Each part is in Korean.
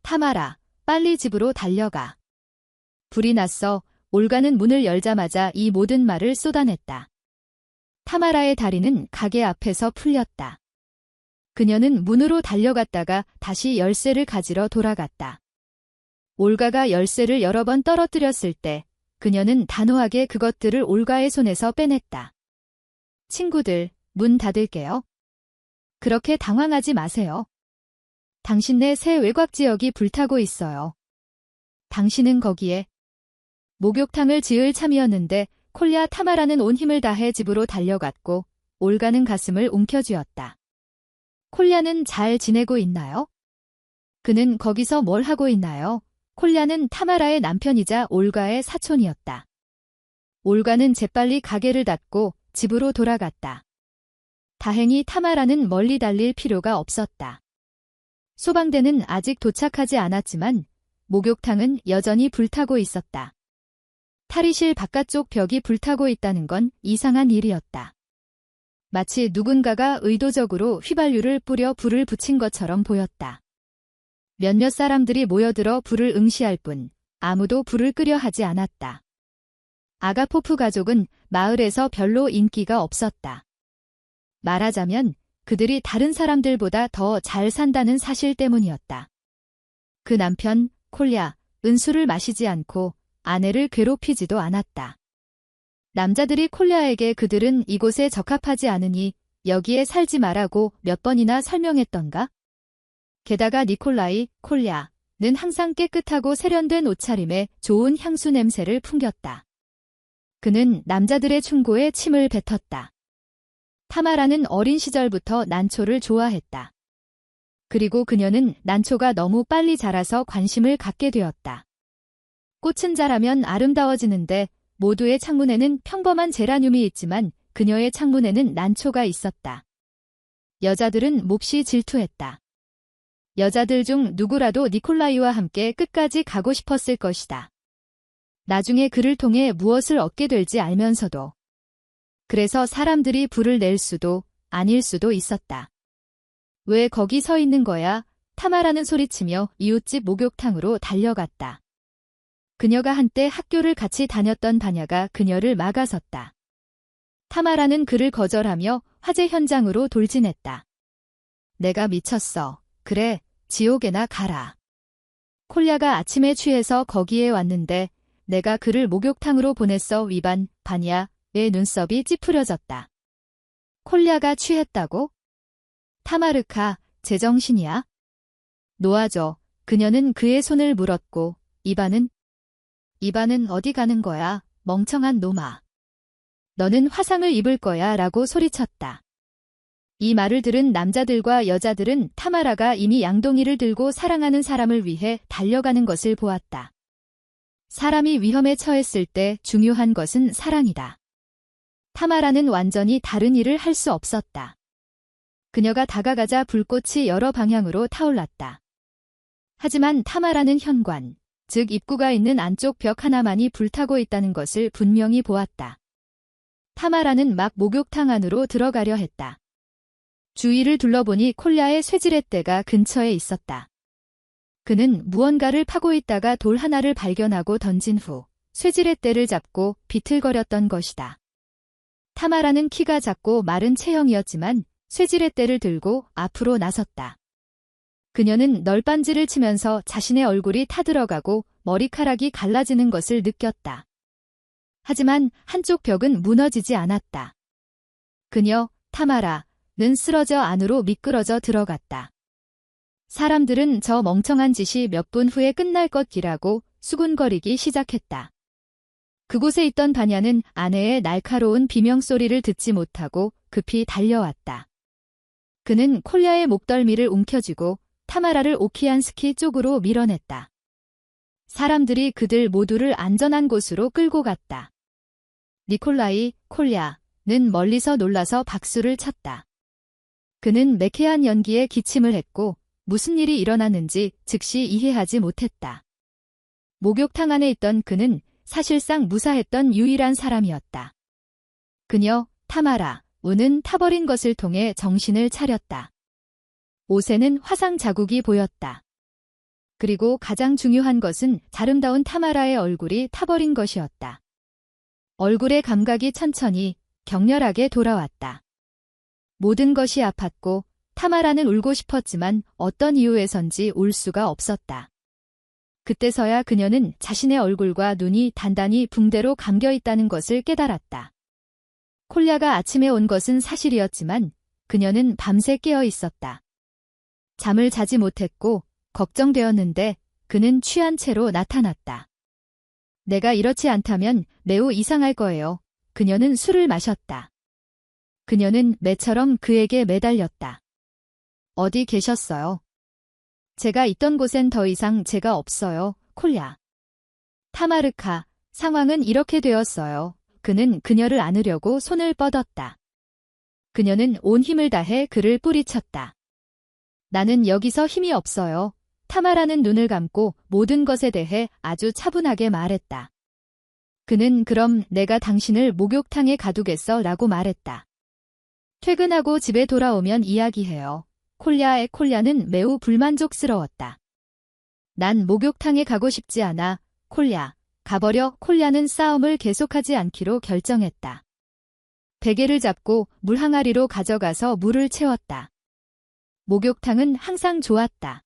타마라, 빨리 집으로 달려가. 불이 났어. 올가는 문을 열자마자 이 모든 말을 쏟아냈다. 타마라의 다리는 가게 앞에서 풀렸다. 그녀는 문으로 달려갔다가 다시 열쇠를 가지러 돌아갔다. 올가가 열쇠를 여러 번 떨어뜨렸을 때 그녀는 단호하게 그것들을 올가의 손에서 빼냈다. 친구들, 문 닫을게요. 그렇게 당황하지 마세요. 당신네 새 외곽 지역이 불타고 있어요. 당신은 거기에 목욕탕을 지을 참이었는데 콜야 타마라는 온 힘을 다해 집으로 달려갔고 올가는 가슴을 움켜쥐었다. 콜야는 잘 지내고 있나요? 그는 거기서 뭘 하고 있나요? 콜야는 타마라의 남편이자 올가의 사촌이었다. 올가는 재빨리 가게를 닫고 집으로 돌아갔다. 다행히 타마라는 멀리 달릴 필요가 없었다. 소방대는 아직 도착하지 않았지만 목욕탕은 여전히 불타고 있었다. 탈의실 바깥쪽 벽이 불타고 있다는 건 이상한 일이었다. 마치 누군가가 의도적으로 휘발유를 뿌려 불을 붙인 것처럼 보였다. 몇몇 사람들이 모여들어 불을 응시할 뿐 아무도 불을 끄려 하지 않았다. 아가포프 가족은 마을에서 별로 인기가 없었다. 말하자면 그들이 다른 사람들보다 더 잘 산다는 사실 때문이었다. 그 남편, 콜야, 은술을 마시지 않고 아내를 괴롭히지도 않았다. 남자들이 콜야에게 그들은 이곳에 적합하지 않으니 여기에 살지 말라고 몇 번이나 설명했던가? 게다가 니콜라이, 콜야는 항상 깨끗하고 세련된 옷차림에 좋은 향수 냄새를 풍겼다. 그는 남자들의 충고에 침을 뱉었다. 타마라는 어린 시절부터 난초를 좋아했다. 그리고 그녀는 난초가 너무 빨리 자라서 관심을 갖게 되었다. 꽃은 자라면 아름다워지는데 모두의 창문에는 평범한 제라늄이 있지만 그녀의 창문에는 난초가 있었다. 여자들은 몹시 질투했다. 여자들 중 누구라도 니콜라이와 함께 끝까지 가고 싶었을 것이다. 나중에 그를 통해 무엇을 얻게 될지 알면서도. 그래서 사람들이 불을 낼 수도 아닐 수도 있었다. 왜 거기 서 있는 거야? 타마라는 소리치며 이웃집 목욕탕으로 달려갔다. 그녀가 한때 학교를 같이 다녔던 바냐가 그녀를 막아섰다. 타마라는 그를 거절하며 화재 현장으로 돌진했다. 내가 미쳤어. 그래, 지옥에나 가라. 콜야가 아침에 취해서 거기에 왔는데 내가 그를 목욕탕으로 보냈어. 위반, 바냐의 눈썹이 찌푸려졌다. 콜야가 취했다고? 타마르카, 제정신이야? 놓아줘. 그녀는 그의 손을 물었고 이반은 어디 가는 거야, 멍청한 놈아. 너는 화상을 입을 거야 라고 소리쳤다. 이 말을 들은 남자들과 여자들은 타마라가 이미 양동이를 들고 사랑하는 사람을 위해 달려가는 것을 보았다. 사람이 위험에 처했을 때 중요한 것은 사랑이다. 타마라는 완전히 다른 일을 할 수 없었다. 그녀가 다가가자 불꽃이 여러 방향으로 타올랐다. 하지만 타마라는 현관, 즉 입구가 있는 안쪽 벽 하나만이 불타고 있다는 것을 분명히 보았다. 타마라는 막 목욕탕 안으로 들어가려 했다. 주위를 둘러보니 콜야의 쇠지렛대가 근처에 있었다. 그는 무언가를 파고 있다가 돌 하나를 발견하고 던진 후 쇠지렛대를 잡고 비틀거렸던 것이다. 타마라는 키가 작고 마른 체형이었지만 쇠지렛대를 들고 앞으로 나섰다. 그녀는 널빤지를 치면서 자신의 얼굴이 타들어가고 머리카락이 갈라지는 것을 느꼈다. 하지만 한쪽 벽은 무너지지 않았다. 그녀, 타마라는 쓰러져 안으로 미끄러져 들어갔다. 사람들은 저 멍청한 짓이 몇 분 후에 끝날 것이라고 수군거리기 시작했다. 그곳에 있던 바냐는 아내의 날카로운 비명소리를 듣지 못하고 급히 달려왔다. 그는 콜야의 목덜미를 움켜쥐고 타마라를 오키안스키 쪽으로 밀어냈다. 사람들이 그들 모두를 안전한 곳으로 끌고 갔다. 니콜라이, 콜야는 멀리서 놀라서 박수를 쳤다. 그는 매캐한 연기에 기침을 했고 무슨 일이 일어났는지 즉시 이해하지 못했다. 목욕탕 안에 있던 그는 사실상 무사했던 유일한 사람이었다. 그녀, 타마라는 타버린 것을 통해 정신을 차렸다. 옷에는 화상 자국이 보였다. 그리고 가장 중요한 것은 아름다운 타마라의 얼굴이 타버린 것이었다. 얼굴의 감각이 천천히, 격렬하게 돌아왔다. 모든 것이 아팠고 타마라는 울고 싶었지만 어떤 이유에선지 울 수가 없었다. 그때서야 그녀는 자신의 얼굴과 눈이 단단히 붕대로 감겨 있다는 것을 깨달았다. 콜야가 아침에 온 것은 사실이었지만 그녀는 밤새 깨어 있었다. 잠을 자지 못했고 걱정되었는데 그는 취한 채로 나타났다. 내가 이렇지 않다면 매우 이상할 거예요. 그녀는 술을 마셨다. 그녀는 매처럼 그에게 매달렸다. 어디 계셨어요? 제가 있던 곳엔 더 이상 제가 없어요, 콜야. 타마르카, 상황은 이렇게 되었어요. 그는 그녀를 안으려고 손을 뻗었다. 그녀는 온 힘을 다해 그를 뿌리쳤다. 나는 여기서 힘이 없어요. 타마라는 눈을 감고 모든 것에 대해 아주 차분하게 말했다. 그는 그럼 내가 당신을 목욕탕에 가두겠어 라고 말했다. 퇴근하고 집에 돌아오면 이야기해요. 콜야는 매우 불만족스러웠다. 난 목욕탕에 가고 싶지 않아. 콜야, 가버려. 콜야는 싸움을 계속하지 않기로 결정했다. 베개를 잡고 물 항아리로 가져가서 물을 채웠다. 목욕탕은 항상 좋았다.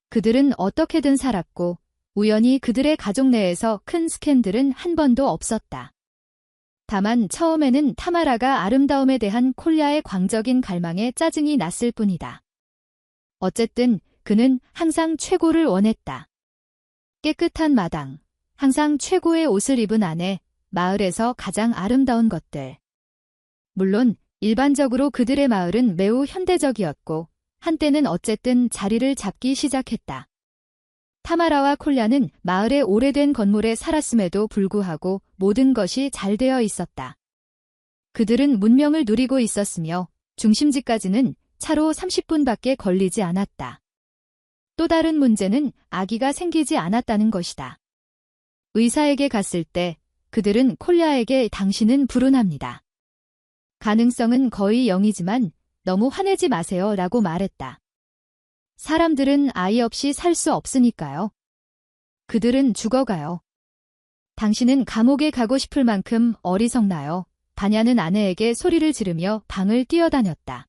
그들은 어떻게든 살았고 우연히 그들의 가족 내에서 큰 스캔들은 한 번도 없었다. 다만 처음에는 타마라가 아름다움에 대한 콜야의 광적인 갈망에 짜증이 났을 뿐이다. 어쨌든 그는 항상 최고를 원했다. 깨끗한 마당, 항상 최고의 옷을 입은 아내, 마을에서 가장 아름다운 것들. 물론 일반적으로 그들의 마을은 매우 현대적이었고 한때는 어쨌든 자리를 잡기 시작했다. 타마라와 콜야는 마을의 오래된 건물에 살았음에도 불구하고 모든 것이 잘 되어 있었다. 그들은 문명을 누리고 있었으며 중심지까지는 차로 30분밖에 걸리지 않았다. 또 다른 문제는 아기가 생기지 않았다는 것이다. 의사에게 갔을 때 그들은 콜야에게 당신은 불운합니다. 가능성은 거의 0이지만 너무 화내지 마세요 라고 말했다. 사람들은 아이 없이 살 수 없으니까요. 그들은 죽어가요. 당신은 감옥에 가고 싶을 만큼 어리석나요? 바냐는 아내에게 소리를 지르며 방을 뛰어다녔다.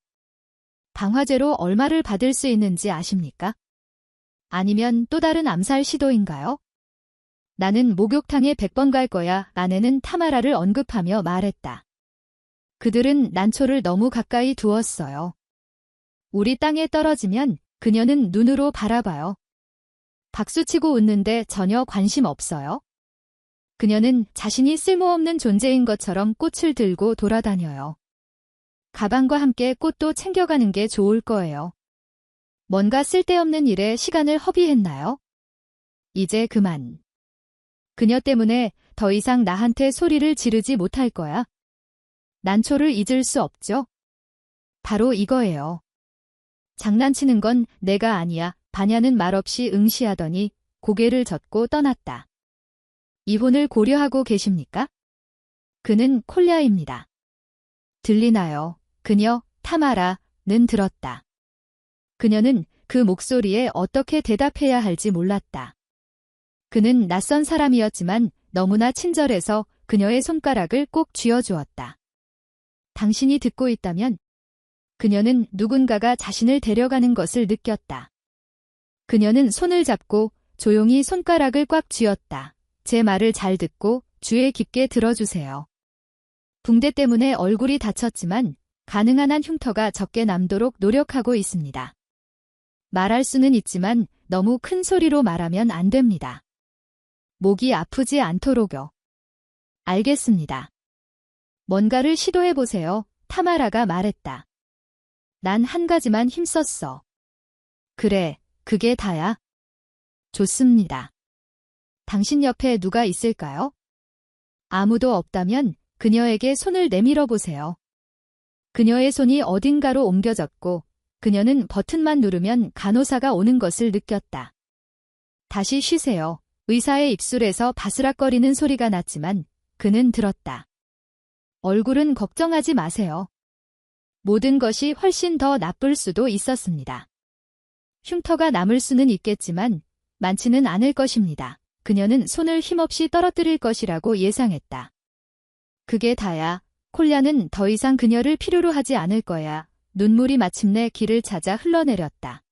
방화제로 얼마를 받을 수 있는지 아십니까? 아니면 또 다른 암살 시도인가요? 나는 목욕탕에 100번 갈 거야. 아내는 타마라를 언급하며 말했다. 그들은 난초를 너무 가까이 두었어요. 우리 땅에 떨어지면 그녀는 눈으로 바라봐요. 박수치고 웃는데 전혀 관심 없어요. 그녀는 자신이 쓸모없는 존재인 것처럼 꽃을 들고 돌아다녀요. 가방과 함께 꽃도 챙겨가는 게 좋을 거예요. 뭔가 쓸데없는 일에 시간을 허비했나요? 이제 그만. 그녀 때문에 더 이상 나한테 소리를 지르지 못할 거야. 난초를 잊을 수 없죠? 바로 이거예요. 장난치는 건 내가 아니야. 바냐는 말없이 응시하더니 고개를 젓고 떠났다. 이혼을 고려하고 계십니까? 그는 콜야입니다. 들리나요? 그녀, 타마라는 들었다. 그녀는 그 목소리에 어떻게 대답해야 할지 몰랐다. 그는 낯선 사람이었지만 너무나 친절해서 그녀의 손가락을 꼭 쥐어주었다. 당신이 듣고 있다면? 그녀는 누군가가 자신을 데려가는 것을 느꼈다. 그녀는 손을 잡고 조용히 손가락을 꽉 쥐었다. 제 말을 잘 듣고 귀에 깊게 들어주세요. 붕대 때문에 얼굴이 다쳤지만 가능한 한 흉터가 적게 남도록 노력하고 있습니다. 말할 수는 있지만 너무 큰 소리로 말하면 안 됩니다. 목이 아프지 않도록요. 알겠습니다. 뭔가를 시도해보세요. 타마라가 말했다. 난 한 가지만 힘썼어. 그래, 그게 다야? 좋습니다. 당신 옆에 누가 있을까요? 아무도 없다면 그녀에게 손을 내밀어 보세요. 그녀의 손이 어딘가로 옮겨졌고 그녀는 버튼만 누르면 간호사가 오는 것을 느꼈다. 다시 쉬세요. 의사의 입술에서 바스락거리는 소리가 났지만 그는 들었다. 얼굴은 걱정하지 마세요. 모든 것이 훨씬 더 나쁠 수도 있었습니다. 흉터가 남을 수는 있겠지만 많지는 않을 것입니다. 그녀는 손을 힘없이 떨어뜨릴 것이라고 예상했다. 그게 다야. 콜야는 더 이상 그녀를 필요로 하지 않을 거야. 눈물이 마침내 길을 찾아 흘러내렸다.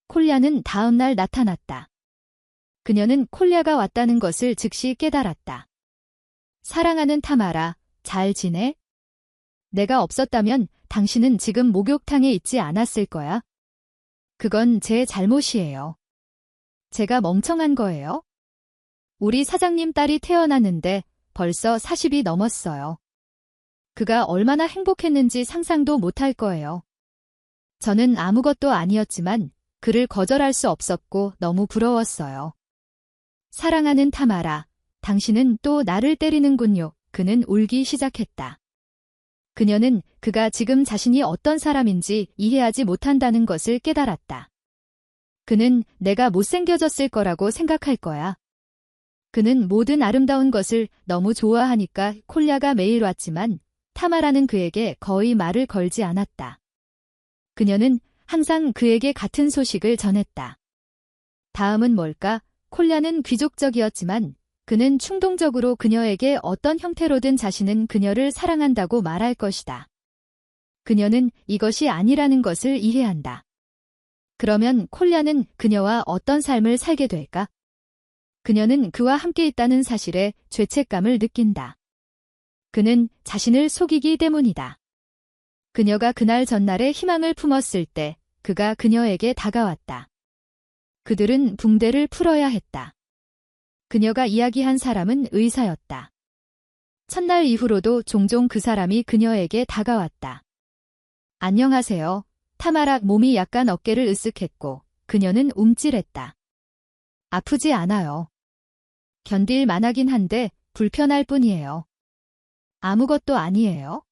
콜야는 다음 날 나타났다. 그녀는 콜야가 왔다는 것을 즉시 깨달았다. 사랑하는 타마라, 잘 지내? 내가 없었다면 당신은 지금 목욕탕에 있지 않았을 거야. 그건 제 잘못이에요. 제가 멍청한 거예요. 우리 사장님 딸이 태어났는데 벌써 40이 넘었어요. 그가 얼마나 행복했는지 상상도 못할 거예요. 저는 아무것도 아니었지만 그를 거절할 수 없었고 너무 부러웠어요. 사랑하는 타마라, 당신은 또 나를 때리는군요. 그는 울기 시작했다. 그녀는 그가 지금 자신이 어떤 사람인지 이해하지 못한다는 것을 깨달았다. 그는 내가 못생겨졌을 거라고 생각할 거야. 그는 모든 아름다운 것을 너무 좋아하니까 콜야가 매일 왔지만 타마라는 그에게 거의 말을 걸지 않았다. 그녀는 항상 그에게 같은 소식을 전했다. 다음은 뭘까? 콜야는 귀족적이었지만 그는 충동적으로 그녀에게 어떤 형태로든 자신은 그녀를 사랑한다고 말할 것이다. 그녀는 이것이 아니라는 것을 이해한다. 그러면 콜야는 그녀와 어떤 삶을 살게 될까? 그녀는 그와 함께 있다는 사실에 죄책감을 느낀다. 그는 자신을 속이기 때문이다. 그녀가 그날 전날에 희망을 품었을 때 그가 그녀에게 다가왔다. 그들은 붕대를 풀어야 했다. 그녀가 이야기한 사람은 의사였다. 첫날 이후로도 종종 그 사람이 그녀에게 다가왔다. 안녕하세요. 타마라. 몸이 약간 어깨를 으쓱했고 그녀는 움찔했다. 아프지 않아요. 견딜 만하긴 한데 불편할 뿐이에요. 아무것도 아니에요.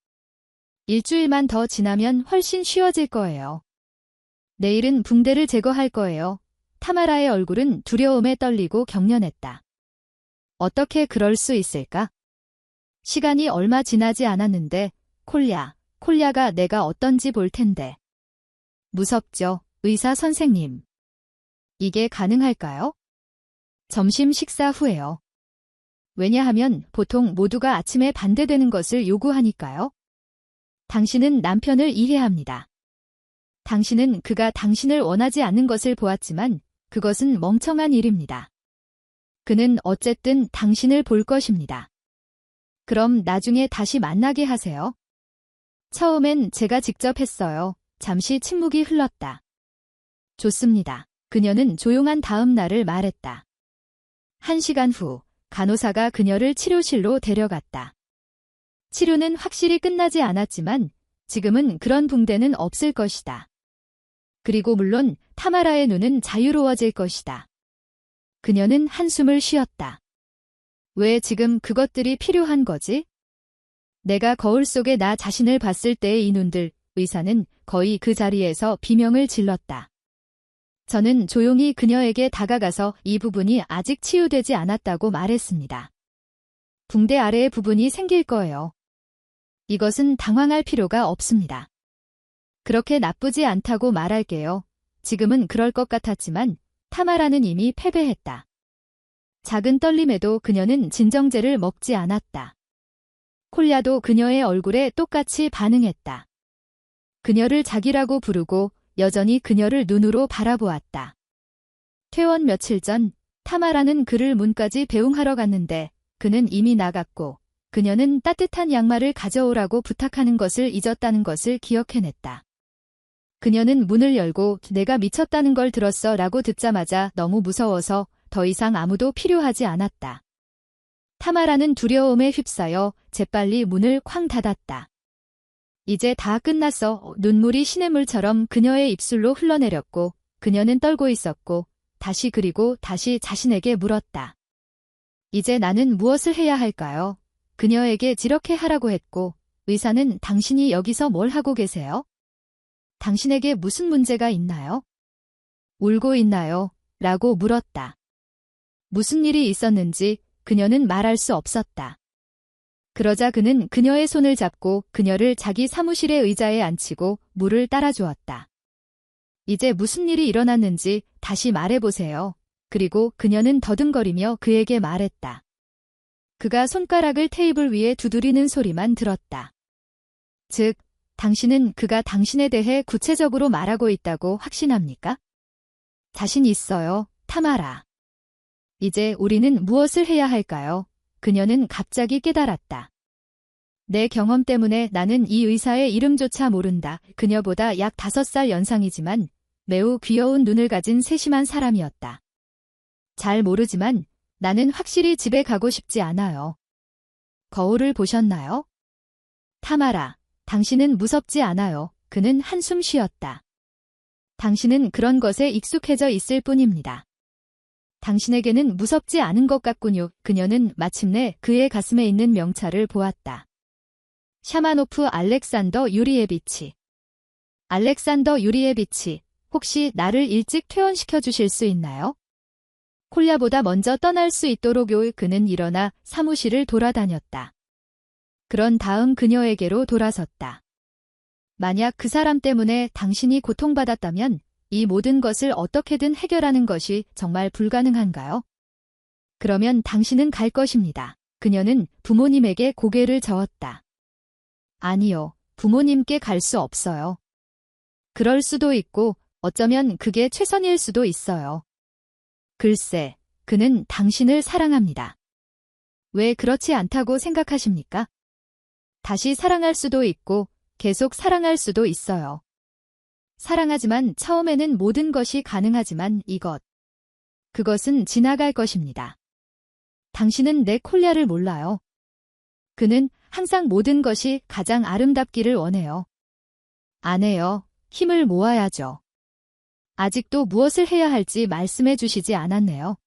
일주일만 더 지나면 훨씬 쉬워질 거예요. 내일은 붕대를 제거할 거예요. 타마라의 얼굴은 두려움에 떨리고 경련했다. 어떻게 그럴 수 있을까? 시간이 얼마 지나지 않았는데 콜야가 내가 어떤지 볼 텐데. 무섭죠, 의사 선생님. 이게 가능할까요? 점심 식사 후에요. 왜냐하면 보통 모두가 아침에 반대되는 것을 요구하니까요. 당신은 남편을 이해합니다. 당신은 그가 당신을 원하지 않는 것을 보았지만 그것은 멍청한 일입니다. 그는 어쨌든 당신을 볼 것입니다. 그럼 나중에 다시 만나게 하세요. 처음엔 제가 직접 했어요. 잠시 침묵이 흘렀다. 좋습니다. 그녀는 조용한 다음 날을 말했다. 1시간 후 간호사가 그녀를 치료실로 데려갔다. 치료는 확실히 끝나지 않았지만 지금은 그런 붕대는 없을 것이다. 그리고 물론 타마라의 눈은 자유로워질 것이다. 그녀는 한숨을 쉬었다. 왜 지금 그것들이 필요한 거지? 내가 거울 속에 나 자신을 봤을 때의 이 눈들, 의사는 거의 그 자리에서 비명을 질렀다. 저는 조용히 그녀에게 다가가서 이 부분이 아직 치유되지 않았다고 말했습니다. 붕대 아래의 부분이 생길 거예요. 이것은 당황할 필요가 없습니다. 그렇게 나쁘지 않다고 말할게요. 지금은 그럴 것 같았지만 타마라는 이미 패배했다. 작은 떨림에도 그녀는 진정제를 먹지 않았다. 콜야도 그녀의 얼굴에 똑같이 반응했다. 그녀를 자기라고 부르고 여전히 그녀를 눈으로 바라보았다. 퇴원 며칠 전 타마라는 그를 문까지 배웅하러 갔는데 그는 이미 나갔고 그녀는 따뜻한 양말을 가져오라고 부탁하는 것을 잊었다는 것을 기억해냈다. 그녀는 문을 열고 내가 미쳤다는 걸 들었어 라고 듣자마자 너무 무서워서 더 이상 아무도 필요하지 않았다. 타마라는 두려움에 휩싸여 재빨리 문을 쾅 닫았다. 이제 다 끝났어. 눈물이 시냇물처럼 그녀의 입술로 흘러내렸고 그녀는 떨고 있었고 그리고 다시 자신에게 물었다. 이제 나는 무엇을 해야 할까요? 그녀에게 이렇게 하라고 했고 의사는 당신이 여기서 뭘 하고 계세요? 당신에게 무슨 문제가 있나요? 울고 있나요? 라고 물었다. 무슨 일이 있었는지 그녀는 말할 수 없었다. 그러자 그는 그녀의 손을 잡고 그녀를 자기 사무실의 의자에 앉히고 물을 따라주었다. 이제 무슨 일이 일어났는지 다시 말해보세요. 그리고 그녀는 더듬거리며 그에게 말했다. 그가 손가락을 테이블 위에 두드리는 소리만 들었다. 즉, 당신은 그가 당신에 대해 구체적으로 말하고 있다고 확신합니까? 자신 있어요, 타마라. 이제 우리는 무엇을 해야 할까요? 그녀는 갑자기 깨달았다. 내 경험 때문에 나는 이 의사의 이름조차 모른다. 그녀보다 약 5살 연상이지만 매우 귀여운 눈을 가진 세심한 사람이었다. 잘 모르지만 나는 확실히 집에 가고 싶지 않아요. 거울을 보셨나요? 타마라, 당신은 무섭지 않아요. 그는 한숨 쉬었다. 당신은 그런 것에 익숙해져 있을 뿐입니다. 당신에게는 무섭지 않은 것 같군요. 그녀는 마침내 그의 가슴에 있는 명찰을 보았다. 샤마노프 알렉산더 유리에비치. 알렉산더 유리에비치, 혹시 나를 일찍 퇴원시켜 주실 수 있나요? 콜야보다 먼저 떠날 수 있도록 그는 일어나 사무실을 돌아다녔다. 그런 다음 그녀에게로 돌아섰다. 만약 그 사람 때문에 당신이 고통받았다면 이 모든 것을 어떻게든 해결하는 것이 정말 불가능한가요? 그러면 당신은 갈 것입니다. 그녀는 부모님에게 고개를 저었다. 아니요, 부모님께 갈 수 없어요. 그럴 수도 있고 어쩌면 그게 최선일 수도 있어요. 글쎄, 그는 당신을 사랑합니다. 왜 그렇지 않다고 생각하십니까? 다시 사랑할 수도 있고 계속 사랑할 수도 있어요. 사랑하지만 처음에는 모든 것이 가능하지만 그것은 지나갈 것입니다. 당신은 내 콜야를 몰라요. 그는 항상 모든 것이 가장 아름답기를 원해요. 안 해요. 힘을 모아야죠. 아직도 무엇을 해야 할지 말씀해 주시지 않았네요.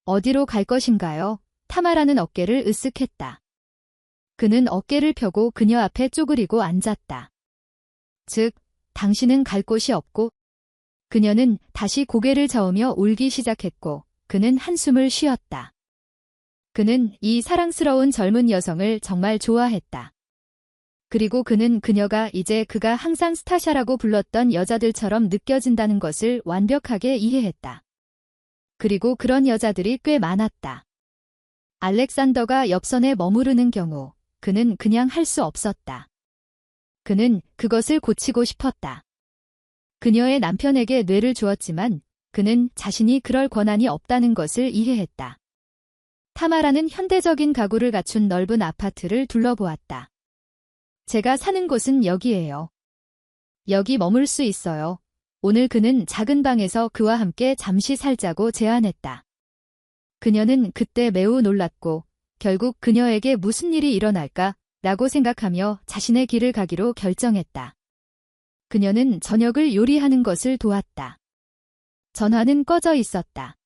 어디로 갈 것인가요? 타마라는 어깨를 으쓱했다. 그는 어깨를 펴고 그녀 앞에 쪼그리고 앉았다. 즉, 당신은 갈 곳이 없고, 그녀는 다시 고개를 저으며 울기 시작했고, 그는 한숨을 쉬었다. 그는 이 사랑스러운 젊은 여성을 정말 좋아했다. 그리고 그는 그녀가 이제 그가 항상 스타샤라고 불렀던 여자들처럼 느껴진다는 것을 완벽하게 이해했다. 그리고 그런 여자들이 꽤 많았다. 알렉산더가 옆선에 머무르는 경우 그는 그냥 할 수 없었다. 그는 그것을 고치고 싶었다. 그녀의 남편에게 뇌를 주었지만 그는 자신이 그럴 권한이 없다는 것을 이해했다. 타마라는 현대적인 가구를 갖춘 넓은 아파트를 둘러보았다. 제가 사는 곳은 여기예요. 여기 머물 수 있어요. 오늘 그는 작은 방에서 그와 함께 잠시 살자고 제안했다. 그녀는 그때 매우 놀랐고 결국 그녀에게 무슨 일이 일어날까 라고 생각하며 자신의 길을 가기로 결정했다. 그녀는 저녁을 요리하는 것을 도왔다. 전화는 꺼져 있었다.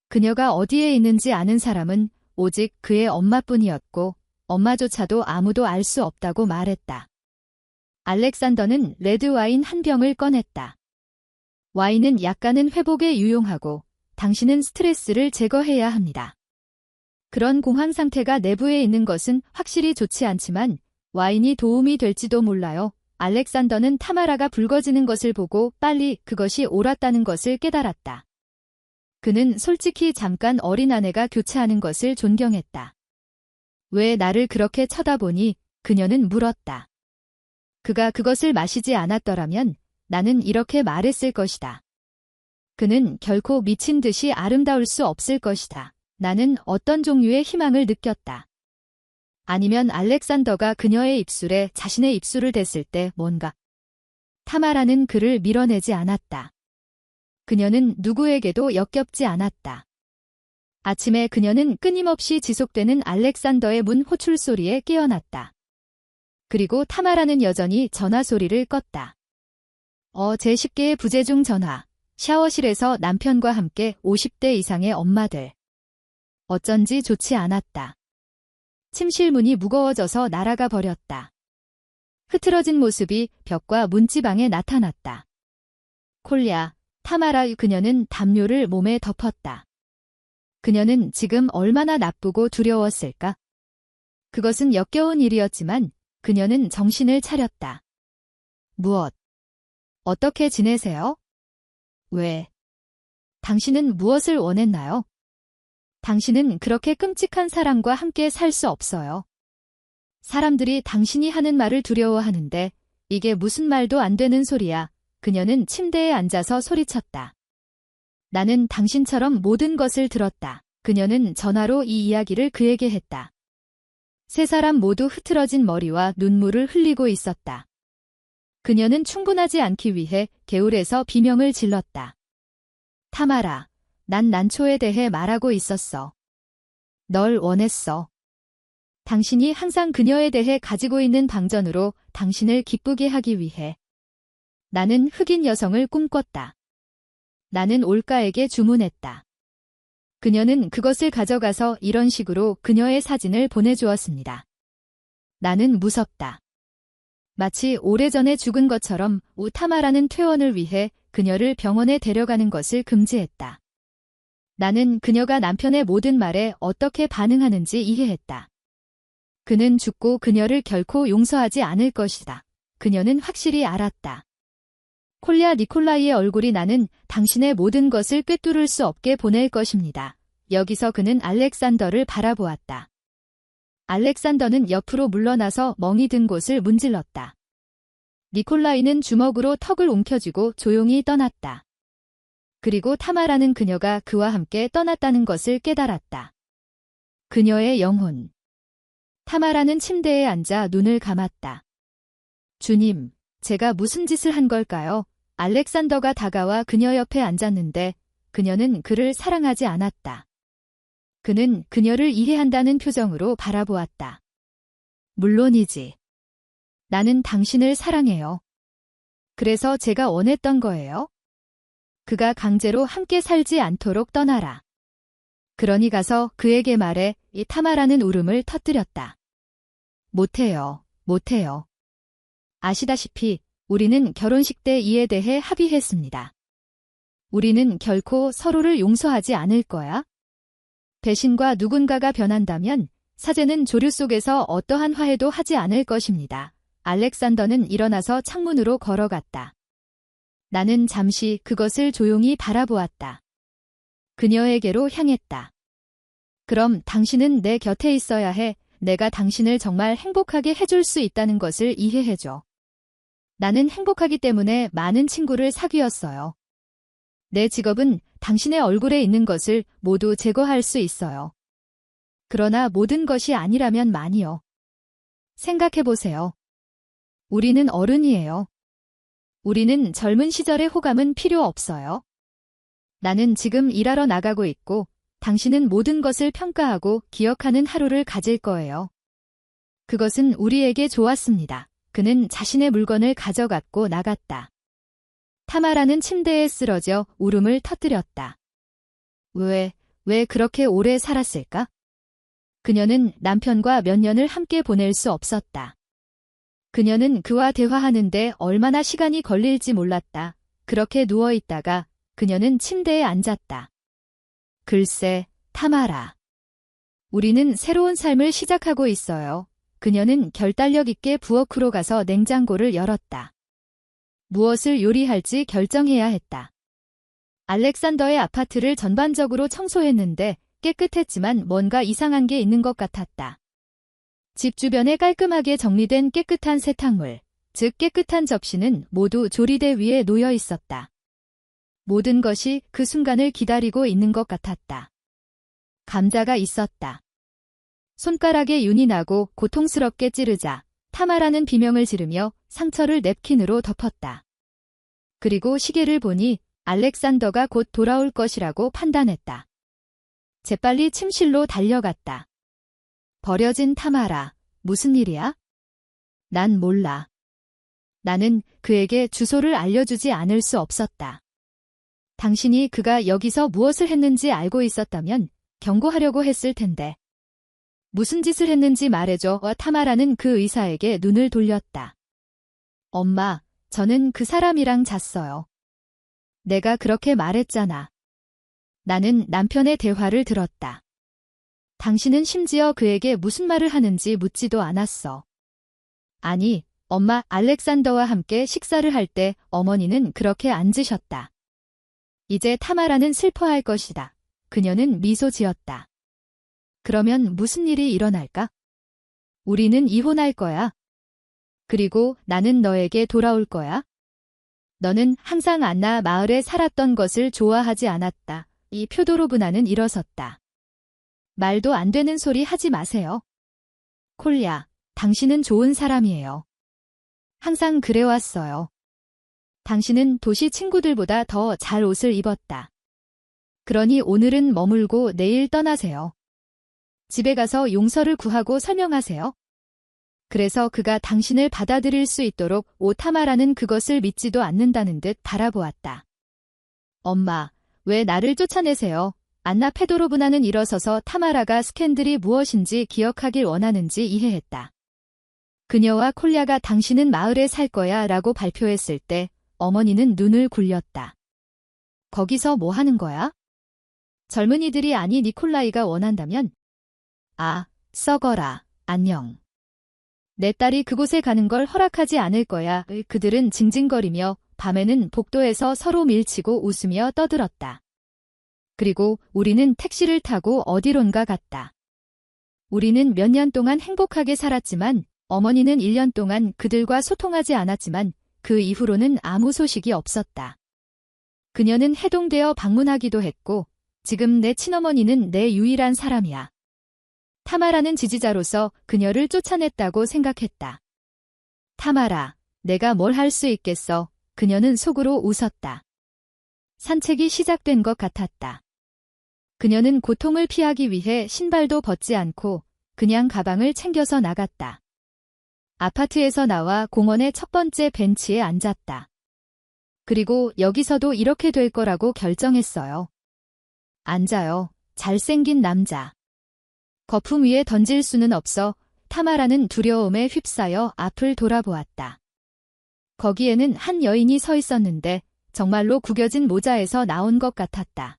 그녀가 어디에 있는지 아는 사람은 오직 그의 엄마뿐이었고 엄마조차도 아무도 알 수 없다고 말했다. 알렉산더는 레드와인 한 병을 꺼냈다. 와인은 약간은 회복에 유용하고 당신은 스트레스를 제거해야 합니다. 그런 공황 상태가 내부에 있는 것은 확실히 좋지 않지만 와인이 도움이 될지도 몰라요. 알렉산더는 타마라가 붉어지는 것을 보고 빨리 그것이 옳았다는 것을 깨달았다. 그는 솔직히 잠깐 어린 아내가 교체하는 것을 존경했다. 왜 나를 그렇게 쳐다보니? 그녀는 물었다. 그가 그것을 마시지 않았더라면 나는 이렇게 말했을 것이다. 그는 결코 미친 듯이 아름다울 수 없을 것이다. 나는 어떤 종류의 희망을 느꼈다. 아니면 알렉산더가 그녀의 입술에 자신의 입술을 댔을 때 뭔가. 타마라는 그를 밀어내지 않았다. 그녀는 누구에게도 역겹지 않았다. 아침에 그녀는 끊임없이 지속되는 알렉산더의 문 호출 소리에 깨어났다. 그리고 타마라는 여전히 전화 소리를 껐다. 제10개의 부재중 전화. 샤워실에서 남편과 함께 50대 이상의 엄마들. 어쩐지 좋지 않았다. 침실 문이 무거워져서 날아가 버렸다. 흐트러진 모습이 벽과 문지방에 나타났다. 콜야, 타마라. 그녀는 담요를 몸에 덮었다. 그녀는 지금 얼마나 나쁘고 두려웠을까? 그것은 역겨운 일이었지만 그녀는 정신을 차렸다. 무엇? 어떻게 지내세요? 왜? 당신은 무엇을 원했나요? 당신은 그렇게 끔찍한 사람과 함께 살 수 없어요. 사람들이 당신이 하는 말을 두려워하는데 이게 무슨 말도 안 되는 소리야. 그녀는 침대에 앉아서 소리쳤다. 나는 당신처럼 모든 것을 들었다. 그녀는 전화로 이 이야기를 그에게 했다. 세 사람 모두 흐트러진 머리와 눈물을 흘리고 있었다. 그녀는 충분하지 않기 위해 개울에서 비명을 질렀다. 타마라, 난 난초에 대해 말하고 있었어. 널 원했어. 당신이 항상 그녀에 대해 가지고 있는 방전으로 당신을 기쁘게 하기 위해. 나는 흑인 여성을 꿈꿨다. 나는 올가에게 주문했다. 그녀는 그것을 가져가서 이런 식으로 그녀의 사진을 보내주었습니다. 나는 무섭다. 마치 오래전에 죽은 것처럼 우타마라는 퇴원을 위해 그녀를 병원에 데려가는 것을 금지했다. 나는 그녀가 남편의 모든 말에 어떻게 반응하는지 이해했다. 그는 죽고 그녀를 결코 용서하지 않을 것이다. 그녀는 확실히 알았다. 콜랴 니콜라이의 얼굴이 나는 당신의 모든 것을 꿰뚫을 수 없게 보낼 것입니다. 여기서 그는 알렉산더를 바라보았다. 알렉산더는 옆으로 물러나서 멍이 든 곳을 문질렀다. 니콜라이는 주먹으로 턱을 움켜쥐고 조용히 떠났다. 그리고 타마라는 그녀가 그와 함께 떠났다는 것을 깨달았다. 그녀의 영혼. 타마라는 침대에 앉아 눈을 감았다. 주님, 제가 무슨 짓을 한 걸까요? 알렉산더가 다가와 그녀 옆에 앉았는데 그녀는 그를 사랑하지 않았다. 그는 그녀를 이해한다는 표정으로 바라보았다. 물론이지. 나는 당신을 사랑해요. 그래서 제가 원했던 거예요. 그가 강제로 함께 살지 않도록 떠나라. 그러니 가서 그에게 말해. 이 타마라는 울음을 터뜨렸다. 못해요. 못해요. 아시다시피 우리는 결혼식 때 이에 대해 합의했습니다. 우리는 결코 서로를 용서하지 않을 거야. 배신과 누군가가 변한다면 사제는 조류 속에서 어떠한 화해도 하지 않을 것입니다. 알렉산더는 일어나서 창문으로 걸어갔다. 나는 잠시 그것을 조용히 바라보았다. 그녀에게로 향했다. 그럼 당신은 내 곁에 있어야 해. 내가 당신을 정말 행복하게 해줄 수 있다는 것을 이해해줘. 나는 행복하기 때문에 많은 친구를 사귀었어요. 내 직업은 당신의 얼굴에 있는 것을 모두 제거할 수 있어요. 그러나 모든 것이 아니라면 많이요. 생각해보세요. 우리는 어른이에요. 우리는 젊은 시절의 호감은 필요 없어요. 나는 지금 일하러 나가고 있고 당신은 모든 것을 평가하고 기억하는 하루를 가질 거예요. 그것은 우리에게 좋았습니다. 그는 자신의 물건을 가져갔고 나갔다. 타마라는 침대에 쓰러져 울음을 터뜨렸다. 왜 그렇게 오래 살았을까? 그녀는 남편과 몇 년을 함께 보낼 수 없었다. 그녀는 그와 대화하는데 얼마나 시간이 걸릴지 몰랐다. 그렇게 누워있다가 그녀는 침대에 앉았다. 글쎄, 타마라. 우리는 새로운 삶을 시작하고 있어요. 그녀는 결단력 있게 부엌으로 가서 냉장고를 열었다. 무엇을 요리할지 결정해야 했다. 알렉산더의 아파트를 전반적으로 청소했는데 깨끗했지만 뭔가 이상한 게 있는 것 같았다. 집 주변에 깔끔하게 정리된 깨끗한 세탁물, 즉 깨끗한 접시는 모두 조리대 위에 놓여 있었다. 모든 것이 그 순간을 기다리고 있는 것 같았다. 감자가 있었다. 손가락에 윤이 나고 고통스럽게 찌르자 타마라는 비명을 지르며 상처를 냅킨으로 덮었다. 그리고 시계를 보니 알렉산더가 곧 돌아올 것이라고 판단했다. 재빨리 침실로 달려갔다. 버려진 타마라, 무슨 일이야? 난 몰라. 나는 그에게 주소를 알려주지 않을 수 없었다. 당신이 그가 여기서 무엇을 했는지 알고 있었다면 경고하려고 했을 텐데. 무슨 짓을 했는지 말해줘. 타마라는 그 의사에게 눈을 돌렸다. 엄마, 저는 그 사람이랑 잤어요. 내가 그렇게 말했잖아. 나는 남편의 대화를 들었다. 당신은 심지어 그에게 무슨 말을 하는지 묻지도 않았어. 아니, 엄마, 알렉산더와 함께 식사를 할 때 어머니는 그렇게 앉으셨다. 이제 타마라는 슬퍼할 것이다. 그녀는 미소 지었다. 그러면 무슨 일이 일어날까? 우리는 이혼할 거야. 그리고 나는 너에게 돌아올 거야. 너는 항상 안나 마을에 살았던 것을 좋아하지 않았다. 이 표도로브나는 일어섰다. 말도 안 되는 소리 하지 마세요. 콜야, 당신은 좋은 사람이에요. 항상 그래왔어요. 당신은 도시 친구들보다 더 잘 옷을 입었다. 그러니 오늘은 머물고 내일 떠나세요. 집에 가서 용서를 구하고 설명하세요. 그래서 그가 당신을 받아들일 수 있도록 타마라는 그것을 믿지도 않는다는 듯 바라보았다. 엄마, 왜 나를 쫓아내세요? 안나 페도로브나는 일어서서 타마라가 스캔들이 무엇인지 기억하길 원하는지 이해했다. 그녀와 콜야가 당신은 마을에 살 거야 라고 발표했을 때 어머니는 눈을 굴렸다. 거기서 뭐 하는 거야? 젊은이들이 아니 니콜라이가 원한다면? 아, 썩어라, 안녕. 내 딸이 그곳에 가는 걸 허락하지 않을 거야. 그들은 징징거리며 밤에는 복도에서 서로 밀치고 웃으며 떠들었다. 그리고 우리는 택시를 타고 어디론가 갔다. 우리는 몇 년 동안 행복하게 살았지만 어머니는 1년 동안 그들과 소통하지 않았지만 그 이후로는 아무 소식이 없었다. 그녀는 해동되어 방문하기도 했고 지금 내 친어머니는 내 유일한 사람이야. 타마라는 지지자로서 그녀를 쫓아냈다고 생각했다. 타마라, 내가 뭘 할 수 있겠어. 그녀는 속으로 웃었다. 산책이 시작된 것 같았다. 그녀는 고통을 피하기 위해 신발도 벗지 않고 그냥 가방을 챙겨서 나갔다. 아파트에서 나와 공원의 첫 번째 벤치에 앉았다. 그리고 여기서도 이렇게 될 거라고 결정했어요. 앉아요. 잘생긴 남자. 거품 위에 던질 수는 없어. 타마라는 두려움에 휩싸여 앞을 돌아보았다. 거기에는 한 여인이 서 있었는데 정말로 구겨진 모자에서 나온 것 같았다.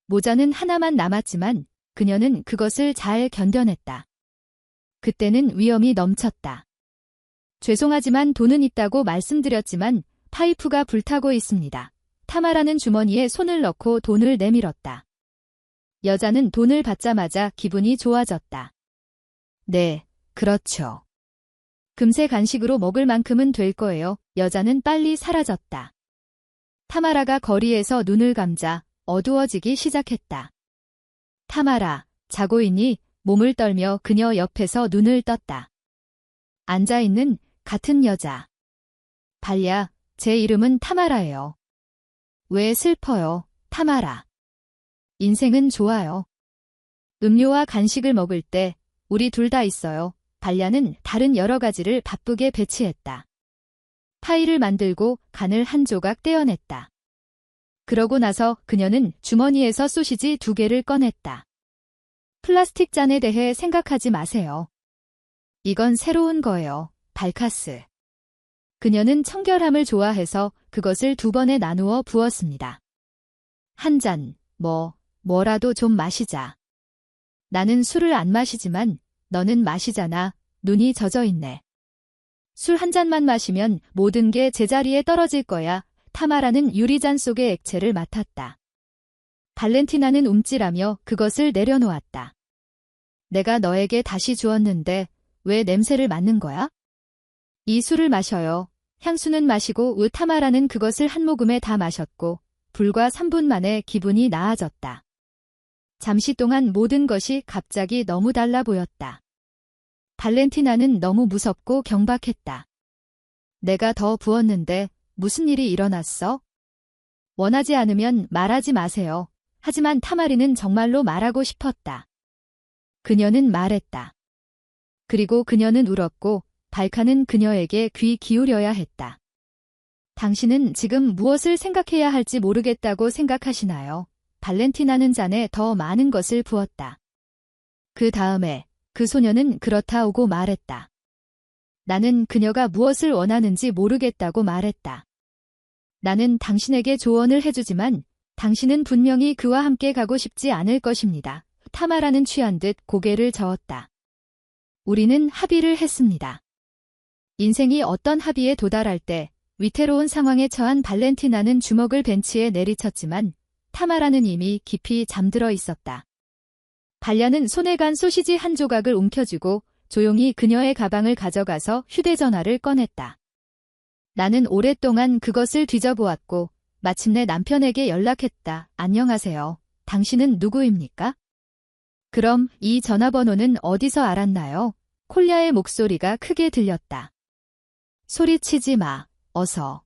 모자는 하나만 남았지만 그녀는 그것을 잘 견뎌냈다. 그때는 위험이 넘쳤다. 죄송하지만 돈은 있다고 말씀드렸지만 파이프가 불타고 있습니다. 타마라는 주머니에 손을 넣고 돈을 내밀었다. 여자는 돈을 받자마자 기분이 좋아졌다. 네, 그렇죠. 금세 간식으로 먹을 만큼은 될 거예요. 여자는 빨리 사라졌다. 타마라가 거리에서 눈을 감자 어두워지기 시작했다. 타마라, 자고 있니? 몸을 떨며 그녀 옆에서 눈을 떴다. 앉아있는 같은 여자. 발야, 제 이름은 타마라예요. 왜 슬퍼요, 타마라? 인생은 좋아요. 음료와 간식을 먹을 때 우리 둘 다 있어요. 발야는 다른 여러 가지를 바쁘게 배치했다. 파이를 만들고 간을 한 조각 떼어냈다. 그러고 나서 그녀는 주머니에서 소시지 2개를 꺼냈다. 플라스틱 잔에 대해 생각하지 마세요. 이건 새로운 거예요, 발카스. 그녀는 청결함을 좋아해서 그것을 2번에 나누어 부었습니다. 한 잔, 뭐라도 좀 마시자. 나는 술을 안 마시지만 너는 마시잖아. 눈이 젖어 있네. 술 한 잔만 마시면 모든 게 제자리에 떨어질 거야. 타마라는 유리잔 속의 액체를 맡았다. 발렌티나는 움찔하며 그것을 내려놓았다. 내가 너에게 다시 주었는데 왜 냄새를 맡는 거야? 이 술을 마셔요. 향수는 마시고 타마라는 그것을 한 모금에 다 마셨고 불과 3분 만에 기분이 나아졌다. 잠시 동안 모든 것이 갑자기 너무 달라 보였다. 발렌티나는 너무 무섭고 경박했다. 내가 더 부었는데 무슨 일이 일어났어? 원하지 않으면 말하지 마세요. 하지만 타마리는 정말로 말하고 싶었다. 그녀는 말했다. 그리고 그녀는 울었고 발카는 그녀에게 귀 기울여야 했다. 당신은 지금 무엇을 생각해야 할지 모르겠다고 생각하시나요? 발렌티나는 잔에 더 많은 것을 부었다. 그 다음에 그 소녀는 그렇다 오고 말했다. 나는 그녀가 무엇을 원하는지 모르겠다고 말했다. 나는 당신에게 조언을 해주지만 당신은 분명히 그와 함께 가고 싶지 않을 것입니다. 타마라는 취한 듯 고개를 저었다. 우리는 합의를 했습니다. 인생이 어떤 합의에 도달할 때 위태로운 상황에 처한 발렌티나는 주먹을 벤치에 내리쳤지만 타마라는 이미 깊이 잠들어 있었다. 발야는 손에 간 소시지 한 조각을 움켜쥐고 조용히 그녀의 가방을 가져가서 휴대전화를 꺼냈다. 나는 오랫동안 그것을 뒤져보았고 마침내 남편에게 연락했다. 안녕하세요. 당신은 누구입니까? 그럼 이 전화번호는 어디서 알았나요? 콜야의 목소리가 크게 들렸다. 소리치지 마. 어서.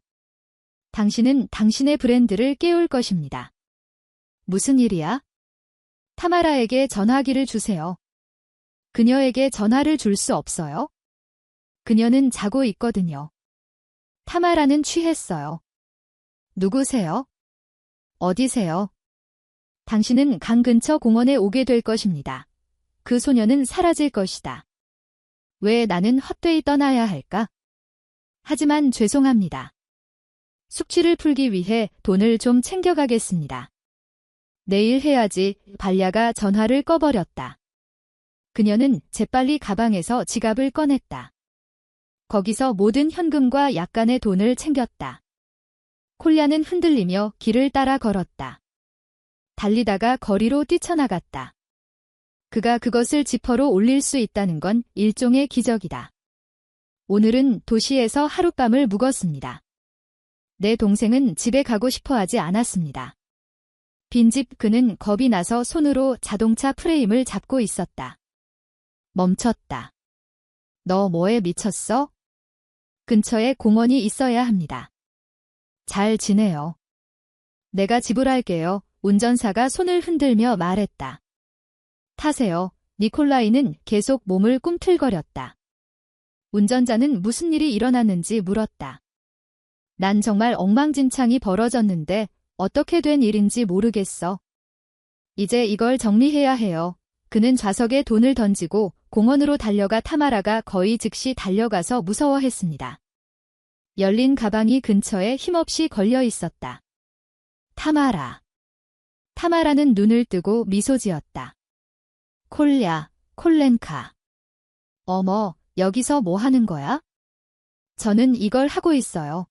당신은 당신의 브랜드를 깨울 것입니다. 무슨 일이야? 타마라에게 전화기를 주세요. 그녀에게 전화를 줄 수 없어요? 그녀는 자고 있거든요. 타마라는 취했어요. 누구세요? 어디세요? 당신은 강 근처 공원에 오게 될 것입니다. 그 소녀는 사라질 것이다. 왜 나는 헛되이 떠나야 할까? 하지만 죄송합니다. 숙취를 풀기 위해 돈을 좀 챙겨가겠습니다. 내일 해야지. 발야가 전화를 꺼버렸다. 그녀는 재빨리 가방에서 지갑을 꺼냈다. 거기서 모든 현금과 약간의 돈을 챙겼다. 콜야는 흔들리며 길을 따라 걸었다. 달리다가 거리로 뛰쳐나갔다. 그가 그것을 지퍼로 올릴 수 있다는 건 일종의 기적이다. 오늘은 도시에서 하룻밤을 묵었습니다. 내 동생은 집에 가고 싶어 하지 않았습니다. 빈집 그는 겁이 나서 손으로 자동차 프레임을 잡고 있었다. 멈췄다. 너 뭐에 미쳤어? 근처에 공원이 있어야 합니다. 잘 지내요. 내가 지불할게요. 운전사가 손을 흔들며 말했다. 타세요. 니콜라이는 계속 몸을 꿈틀거렸다. 운전자는 무슨 일이 일어났는지 물었다. 난 정말 엉망진창이 벌어졌는데 어떻게 된 일인지 모르겠어. 이제 이걸 정리해야 해요. 그는 좌석에 돈을 던지고 공원으로 달려가 타마라가 거의 즉시 달려가서 무서워했습니다. 열린 가방이 근처에 힘없이 걸려 있었다. 타마라. 타마라는 눈을 뜨고 미소 지었다. 콜야, 콜렌카. 어머, 여기서 뭐 하는 거야? 저는 이걸 하고 있어요.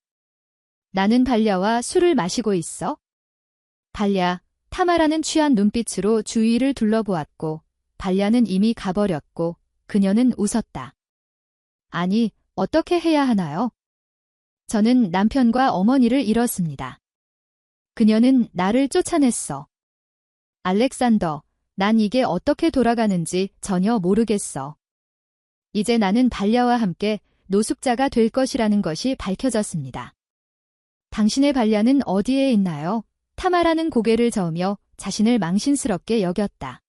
나는 발야와 술을 마시고 있어? 발야, 타마라는 취한 눈빛으로 주위를 둘러보았고 발야는 이미 가버렸고 그녀는 웃었다. 아니, 어떻게 해야 하나요? 저는 남편과 어머니를 잃었습니다. 그녀는 나를 쫓아냈어. 알렉산더, 난 이게 어떻게 돌아가는지 전혀 모르겠어. 이제 나는 발야와 함께 노숙자가 될 것이라는 것이 밝혀졌습니다. 당신의 발야는 어디에 있나요? 타마라는 고개를 저으며 자신을 망신스럽게 여겼다.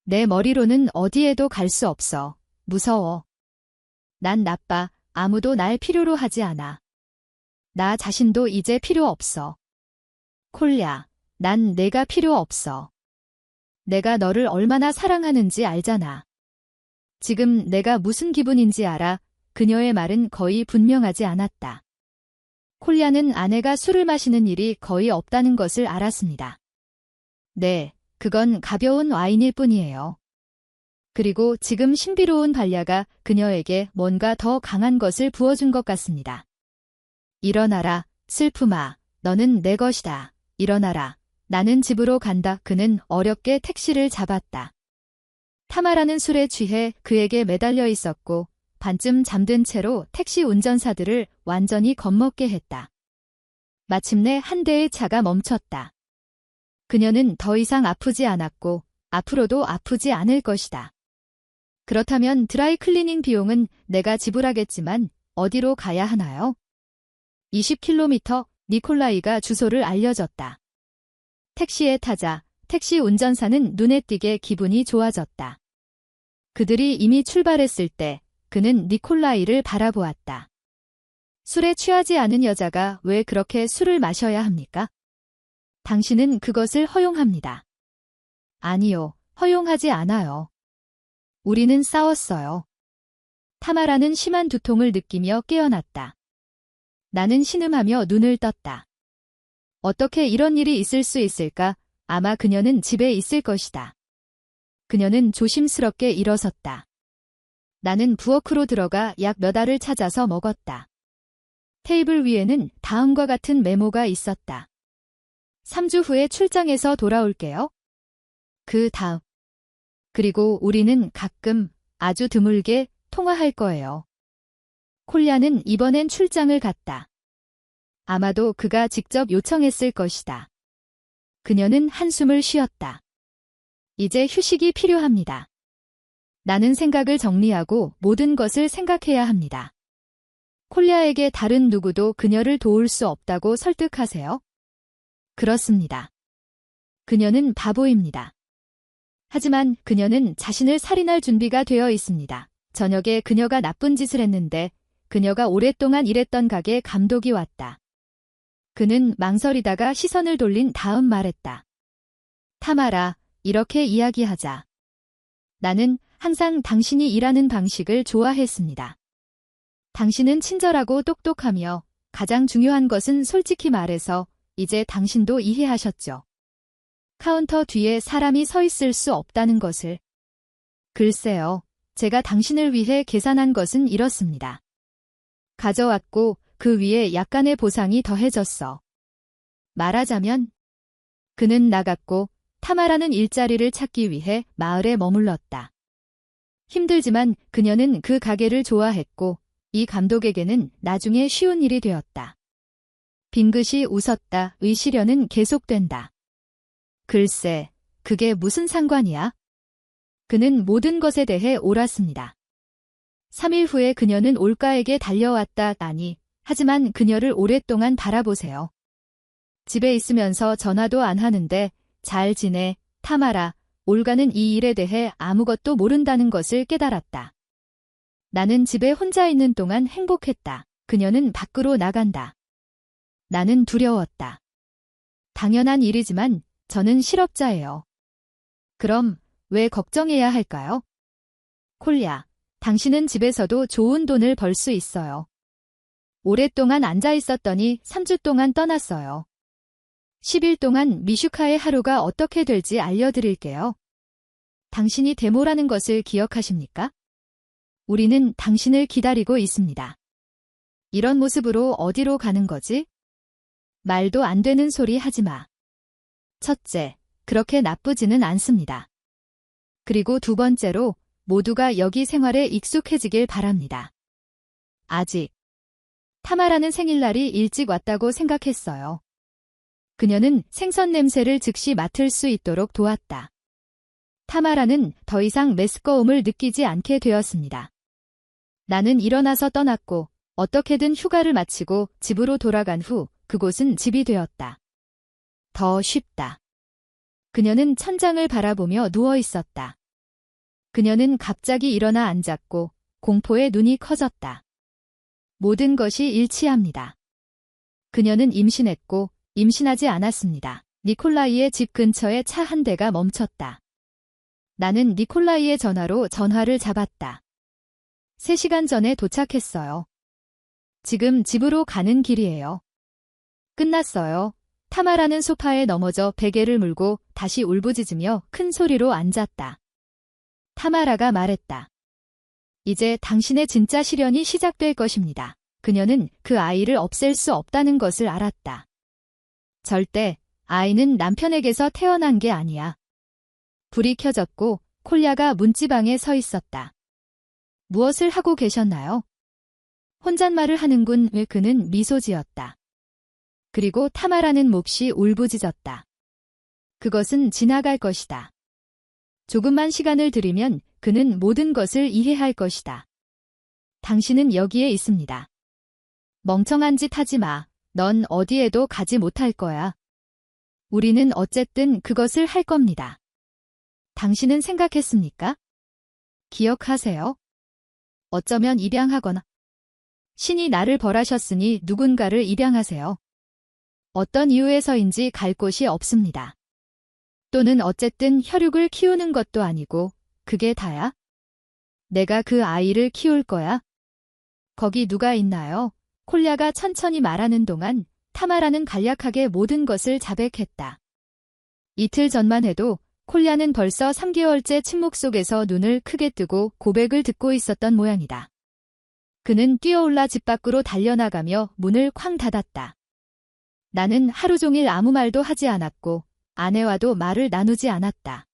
내 머리로는 어디에도 갈 수 없어. 무서워. 난 나빠. 아무도 날 필요로 하지 않아. 나 자신도 이제 필요 없어. 콜야, 난 내가 필요 없어. 내가 너를 얼마나 사랑하는지 알잖아. 지금 내가 무슨 기분인지 알아? 그녀의 말은 거의 분명하지 않았다. 콜야는 아내가 술을 마시는 일이 거의 없다는 것을 알았습니다. 네, 그건 가벼운 와인일 뿐이에요. 그리고 지금 신비로운 발야가 그녀에게 뭔가 더 강한 것을 부어준 것 같습니다. 일어나라, 슬픔아. 너는 내 것이다. 일어나라. 나는 집으로 간다. 그는 어렵게 택시를 잡았다. 타마라는 술에 취해 그에게 매달려 있었고 반쯤 잠든 채로 택시 운전사들을 완전히 겁먹게 했다. 마침내 한 대의 차가 멈췄다. 그녀는 더 이상 아프지 않았고 앞으로도 아프지 않을 것이다. 그렇다면 드라이 클리닝 비용은 내가 지불하겠지만 어디로 가야 하나요? 20km. 니콜라이가 주소를 알려줬다. 택시에 타자 택시 운전사는 눈에 띄게 기분이 좋아졌다. 그들이 이미 출발했을 때 그는 니콜라이를 바라보았다. 술에 취하지 않은 여자가 왜 그렇게 술을 마셔야 합니까? 당신은 그것을 허용합니다. 아니요, 허용하지 않아요. 우리는 싸웠어요. 타마라는 심한 두통을 느끼며 깨어났다. 나는 신음하며 눈을 떴다. 어떻게 이런 일이 있을 수 있을까? 아마 그녀는 집에 있을 것이다. 그녀는 조심스럽게 일어섰다. 나는 부엌으로 들어가 약 몇 알을 찾아서 먹었다. 테이블 위에는 다음과 같은 메모가 있었다. 3주 후에 출장에서 돌아올게요. 그 다음. 그리고 우리는 가끔 아주 드물게 통화할 거예요. 콜야는 이번엔 출장을 갔다. 아마도 그가 직접 요청했을 것이다. 그녀는 한숨을 쉬었다. 이제 휴식이 필요합니다. 나는 생각을 정리하고 모든 것을 생각해야 합니다. 콜야에게 다른 누구도 그녀를 도울 수 없다고 설득하세요? 그렇습니다. 그녀는 바보입니다. 하지만 그녀는 자신을 살인할 준비가 되어 있습니다. 저녁에 그녀가 나쁜 짓을 했는데 그녀가 오랫동안 일했던 가게 감독이 왔다. 그는 망설이다가 시선을 돌린 다음 말했다. 타마라, 이렇게 이야기하자. 나는 항상 당신이 일하는 방식을 좋아했습니다. 당신은 친절하고 똑똑하며 가장 중요한 것은 솔직히 말해서 이제 당신도 이해하셨죠. 카운터 뒤에 사람이 서 있을 수 없다는 것을. 글쎄요, 제가 당신을 위해 계산한 것은 이렇습니다. 가져왔고 그 위에 약간의 보상이 더해졌어. 말하자면 그는 나갔고 타마라는 일자리를 찾기 위해 마을에 머물렀다. 힘들지만 그녀는 그 가게를 좋아했고 이 감독에게는 나중에 쉬운 일이 되었다. 빙긋이 웃었다. 의시련은 계속된다. 글쎄, 그게 무슨 상관이야? 그는 모든 것에 대해 옳았습니다. 3일 후에 그녀는 올가에게 달려왔다. 아니, 하지만 그녀를 오랫동안 바라보세요. 집에 있으면서 전화도 안 하는데 잘 지내, 타마라. 올가는 이 일에 대해 아무것도 모른다는 것을 깨달았다. 나는 집에 혼자 있는 동안 행복했다. 그녀는 밖으로 나간다. 나는 두려웠다. 당연한 일이지만 저는 실업자예요. 그럼 왜 걱정해야 할까요? 콜야, 당신은 집에서도 좋은 돈을 벌 수 있어요. 오랫동안 앉아 있었더니 3주 동안 떠났어요. 10일 동안 미슈카의 하루가 어떻게 될지 알려드릴게요. 당신이 데모라는 것을 기억하십니까? 우리는 당신을 기다리고 있습니다. 이런 모습으로 어디로 가는 거지? 말도 안 되는 소리 하지 마. 첫째, 그렇게 나쁘지는 않습니다. 그리고 두 번째로 모두가 여기 생활에 익숙해지길 바랍니다. 아직. 타마라는 생일날이 일찍 왔다고 생각했어요. 그녀는 생선 냄새를 즉시 맡을 수 있도록 도왔다. 타마라는 더 이상 메스꺼움을 느끼지 않게 되었습니다. 나는 일어나서 떠났고 어떻게든 휴가를 마치고 집으로 돌아간 후 그곳은 집이 되었다. 더 쉽다. 그녀는 천장을 바라보며 누워 있었다. 그녀는 갑자기 일어나 앉았고 공포에 눈이 커졌다. 모든 것이 일치합니다. 그녀는 임신했고 임신하지 않았습니다. 니콜라이의 집 근처에 차 한 대가 멈췄다. 나는 니콜라이의 전화로 전화를 잡았다. 3시간 전에 도착했어요. 지금 집으로 가는 길이에요. 끝났어요. 타마라는 소파에 넘어져 베개를 물고 다시 울부짖으며 큰 소리로 앉았다. 타마라가 말했다. 이제 당신의 진짜 시련이 시작될 것입니다. 그녀는 그 아이를 없앨 수 없다는 것을 알았다. 절대 아이는 남편에게서 태어난 게 아니야. 불이 켜졌고 콜야가 문지방에 서 있었다. 무엇을 하고 계셨나요? 혼잣말을 하는군. 왜 그는 미소 지었다. 그리고 타마라는 몹시 울부짖었다. 그것은 지나갈 것이다. 조금만 시간을 들이면 그는 모든 것을 이해할 것이다. 당신은 여기에 있습니다. 멍청한 짓 하지 마. 넌 어디에도 가지 못할 거야. 우리는 어쨌든 그것을 할 겁니다. 당신은 생각했습니까? 기억하세요? 어쩌면 입양하거나 신이 나를 벌하셨으니 누군가를 입양하세요. 어떤 이유에서인지 갈 곳이 없습니다. 또는 어쨌든 혈육을 키우는 것도 아니고 그게 다야? 내가 그 아이를 키울 거야? 거기 누가 있나요? 콜야가 천천히 말하는 동안 타마라는 간략하게 모든 것을 자백했다. 이틀 전만 해도 콜야는 벌써 3개월째 침묵 속에서 눈을 크게 뜨고 고백을 듣고 있었던 모양이다. 그는 뛰어올라 집 밖으로 달려나가며 문을 쾅 닫았다. 나는 하루 종일 아무 말도 하지 않았고 아내와도 말을 나누지 않았다.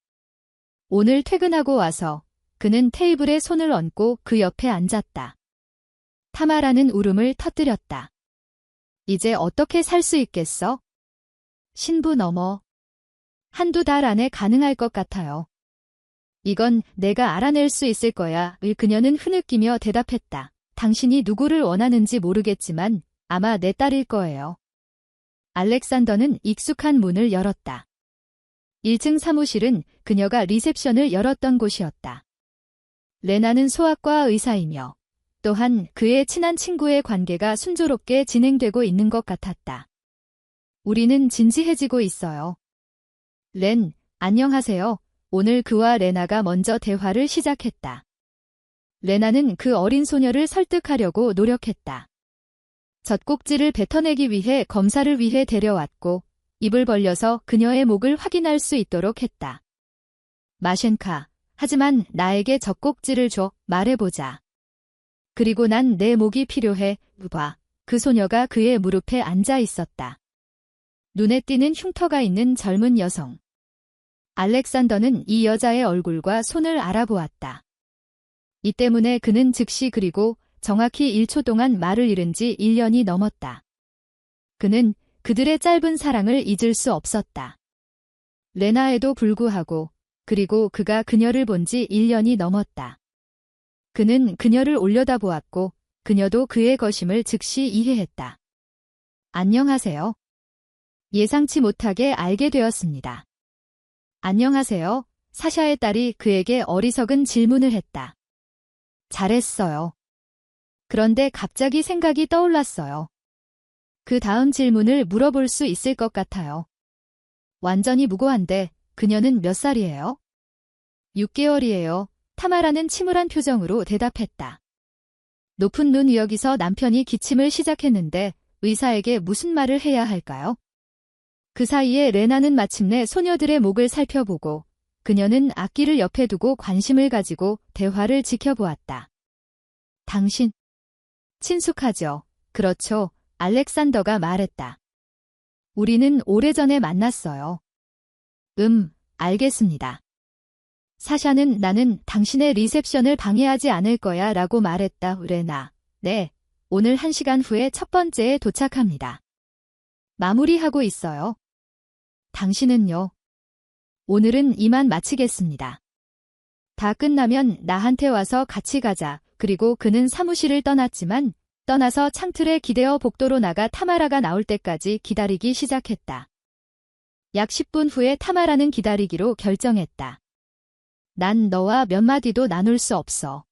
오늘 퇴근하고 와서 그는 테이블에 손을 얹고 그 옆에 앉았다. 타마라는 울음을 터뜨렸다. 이제 어떻게 살 수 있겠어? 신부 넘어. 한두 달 안에 가능할 것 같아요. 이건 내가 알아낼 수 있을 거야. 그녀는 흐느끼며 대답했다. 당신이 누구를 원하는지 모르겠지만 아마 내 딸일 거예요. 알렉산더는 익숙한 문을 열었다. 1층 사무실은 그녀가 리셉션을 열었던 곳이었다. 레나는 소아과 의사이며 또한 그의 친한 친구의 관계가 순조롭게 진행되고 있는 것 같았다. 우리는 진지해지고 있어요. 렌, 안녕하세요. 오늘 그와 레나가 먼저 대화를 시작했다. 레나는 그 어린 소녀를 설득하려고 노력했다. 젖꼭지를 뱉어내기 위해 검사를 위해 데려왔고 입을 벌려서 그녀의 목을 확인할 수 있도록 했다. 마셴카, 하지만 나에게 젖꼭지를 줘, 말해보자. 그리고 난 내 목이 필요해, 봐. 그 소녀가 그의 무릎에 앉아 있었다. 눈에 띄는 흉터가 있는 젊은 여성. 알렉산더는 이 여자의 얼굴과 손을 알아보았다. 이 때문에 그는 즉시 그리고 정확히 1초 동안 말을 잃은 지 1년이 넘었다. 그는 그들의 짧은 사랑을 잊을 수 없었다. 레나에도 불구하고 그리고 그가 그녀를 본 지 1년이 넘었다. 그는 그녀를 올려다보았고 그녀도 그의 것임을 즉시 이해했다. 안녕하세요. 예상치 못하게 알게 되었습니다. 안녕하세요. 사샤의 딸이 그에게 어리석은 질문을 했다. 잘했어요. 그런데 갑자기 생각이 떠올랐어요. 그 다음 질문을 물어볼 수 있을 것 같아요. 완전히 무고한데 그녀는 몇 살이에요? 6개월이에요. 타마라는 침울한 표정으로 대답했다. 높은 눈 위여기서 남편이 기침을 시작했는데 의사에게 무슨 말을 해야 할까요? 그 사이에 레나는 마침내 소녀들의 목을 살펴보고 그녀는 악기를 옆에 두고 관심을 가지고 대화를 지켜보았다. 당신, 친숙하죠? 그렇죠. 알렉산더가 말했다. 우리는 오래전에 만났어요. 알겠습니다. 사샤는 나는 당신의 리셉션을 방해하지 않을 거야 라고 말했다. 레나, 네, 오늘 1시간 후에 첫 번째에 도착합니다. 마무리하고 있어요. 당신은요? 오늘은 이만 마치겠습니다. 다 끝나면 나한테 와서 같이 가자. 그리고 그는 사무실을 떠났지만 떠나서 창틀에 기대어 복도로 나가 타마라가 나올 때까지 기다리기 시작했다. 약 10분 후에 타마라는 기다리기로 결정했다. 난 너와 몇 마디도 나눌 수 없어.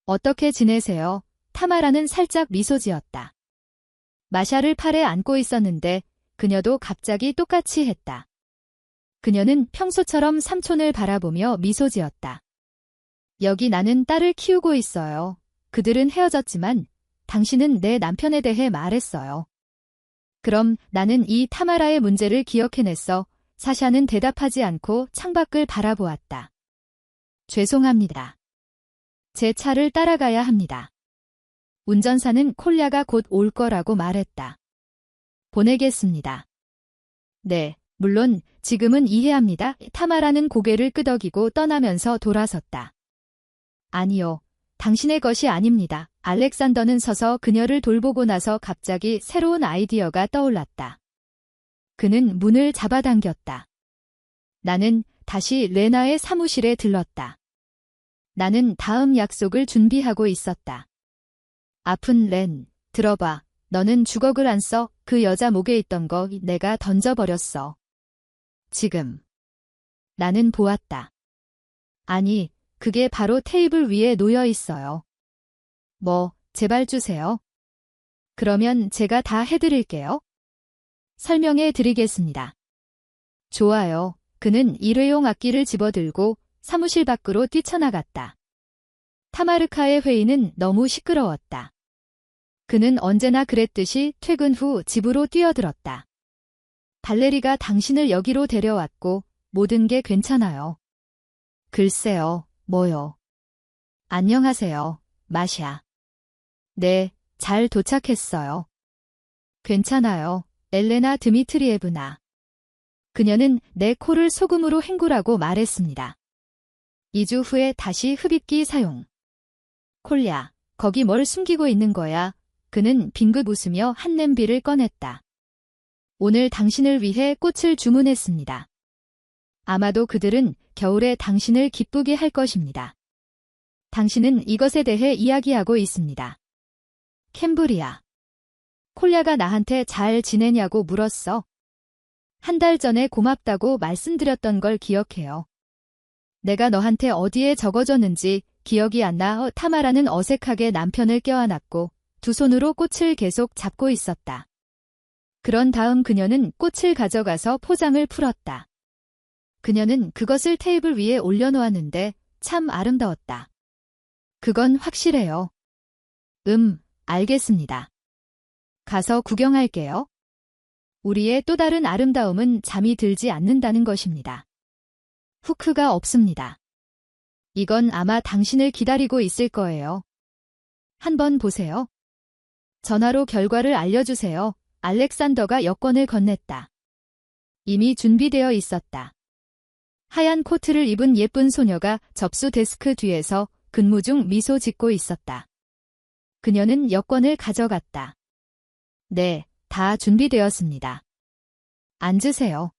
어떻게 지내세요? 타마라는 살짝 미소 지었다. 마샤를 팔에 안고 있었는데 그녀도 갑자기 똑같이 했다. 그녀는 평소처럼 삼촌을 바라보며 미소 지었다. 여기 나는 딸을 키우고 있어요. 그들은 헤어졌지만 당신은 내 남편에 대해 말했어요. 그럼 나는 이 타마라의 문제를 기억해냈어. 사샤는 대답하지 않고 창밖을 바라보았다. 죄송합니다. 제 차를 따라가야 합니다. 운전사는 콜야가 곧 올 거라고 말했다. 보내겠습니다. 네, 물론 지금은 이해합니다. 타마라는 고개를 끄덕이고 떠나면서 돌아섰다. 아니요, 당신의 것이 아닙니다. 알렉산더는 서서 그녀를 돌보고 나서 갑자기 새로운 아이디어가 떠올랐다. 그는 문을 잡아당겼다. 나는 다시 레나의 사무실에 들렀다. 나는 다음 약속을 준비하고 있었다. 아픈 렌, 들어봐. 너는 주걱을 안 써. 그 여자 목에 있던 거 내가 던져버렸어. 지금. 나는 보았다. 아니, 그게 바로 테이블 위에 놓여 있어요. 뭐, 제발 주세요. 그러면 제가 다 해드릴게요. 설명해 드리겠습니다. 좋아요. 그는 일회용 악기를 집어들고 사무실 밖으로 뛰쳐나갔다. 타마르카의 회의는 너무 시끄러웠다. 그는 언제나 그랬듯이 퇴근 후 집으로 뛰어들었다. 발레리가 당신을 여기로 데려왔고 모든 게 괜찮아요. 글쎄요, 뭐요. 안녕하세요, 마샤. 네, 잘 도착했어요. 괜찮아요, 엘레나 드미트리에브나. 그녀는 내 코를 소금으로 헹구라고 말했습니다. 2주 후에 다시 흡입기 사용. 콜야, 거기 뭘 숨기고 있는 거야? 그는 빙긋 웃으며 한 냄비를 꺼냈다. 오늘 당신을 위해 꽃을 주문했습니다. 아마도 그들은 겨울에 당신을 기쁘게 할 것입니다. 당신은 이것에 대해 이야기하고 있습니다. 캠브리아. 콜야가 나한테 잘 지내냐고 물었어. 한 달 전에 고맙다고 말씀드렸던 걸 기억해요. 내가 너한테 어디에 적어줬는지 기억이 안 나. 타마라는 어색하게 남편을 껴안았고 두 손으로 꽃을 계속 잡고 있었다. 그런 다음 그녀는 꽃을 가져가서 포장을 풀었다. 그녀는 그것을 테이블 위에 올려놓았는데 참 아름다웠다. 그건 확실해요. 알겠습니다. 가서 구경할게요. 우리의 또 다른 아름다움은 잠이 들지 않는다는 것입니다. 후크가 없습니다. 이건 아마 당신을 기다리고 있을 거예요. 한번 보세요. 전화로 결과를 알려주세요. 알렉산더가 여권을 건넸다. 이미 준비되어 있었다. 하얀 코트를 입은 예쁜 소녀가 접수 데스크 뒤에서 근무 중 미소 짓고 있었다. 그녀는 여권을 가져갔다. 네, 다 준비되었습니다. 앉으세요.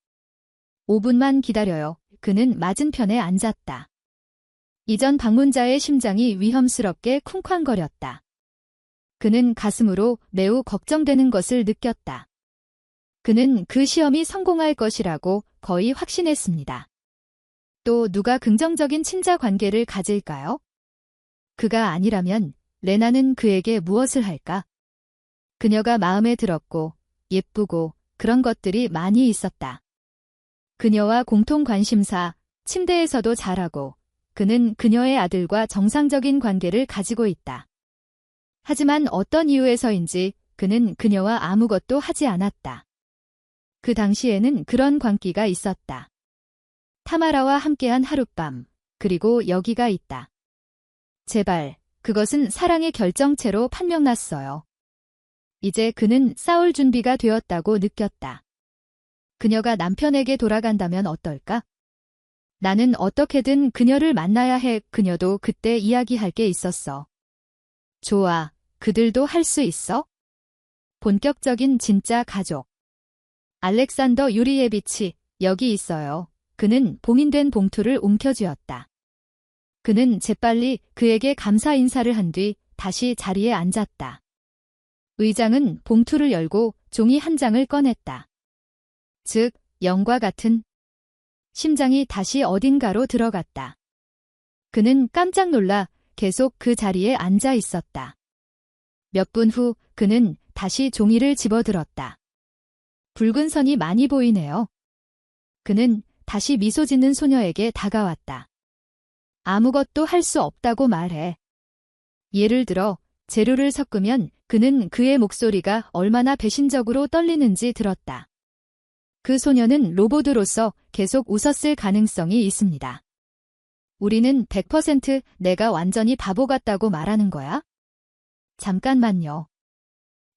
5분만 기다려요. 그는 맞은편에 앉았다. 이전 방문자의 심장이 위험스럽게 쿵쾅거렸다. 그는 가슴으로 매우 걱정되는 것을 느꼈다. 그는 그 시험이 성공할 것이라고 거의 확신했습니다. 또 누가 긍정적인 친자 관계를 가질까요? 그가 아니라면 레나는 그에게 무엇을 할까? 그녀가 마음에 들었고 예쁘고 그런 것들이 많이 있었다. 그녀와 공통 관심사, 침대에서도 잘하고 그는 그녀의 아들과 정상적인 관계를 가지고 있다. 하지만 어떤 이유에서인지 그는 그녀와 아무것도 하지 않았다. 그 당시에는 그런 광기가 있었다. 타마라와 함께한 하룻밤, 그리고 여기가 있다. 제발, 그것은 사랑의 결정체로 판명났어요. 이제 그는 싸울 준비가 되었다고 느꼈다. 그녀가 남편에게 돌아간다면 어떨까? 나는 어떻게든 그녀를 만나야 해. 그녀도 그때 이야기할 게 있었어. 좋아, 그들도 할 수 있어? 본격적인 진짜 가족. 알렉산더 유리예비치, 여기 있어요. 그는 봉인된 봉투를 움켜쥐었다. 그는 재빨리 그에게 감사 인사를 한 뒤 다시 자리에 앉았다. 의장은 봉투를 열고 종이 한 장을 꺼냈다. 즉, 영과 같은. 심장이 다시 어딘가로 들어갔다. 그는 깜짝 놀라 계속 그 자리에 앉아 있었다. 몇 분 후 그는 다시 종이를 집어들었다. 붉은 선이 많이 보이네요. 그는 다시 미소 짓는 소녀에게 다가왔다. 아무것도 할 수 없다고 말해. 예를 들어 재료를 섞으면 그는 그의 목소리가 얼마나 배신적으로 떨리는지 들었다. 그 소녀는 로봇으로서 계속 웃었을 가능성이 있습니다. 우리는 100% 내가 완전히 바보 같다고 말하는 거야? 잠깐만요.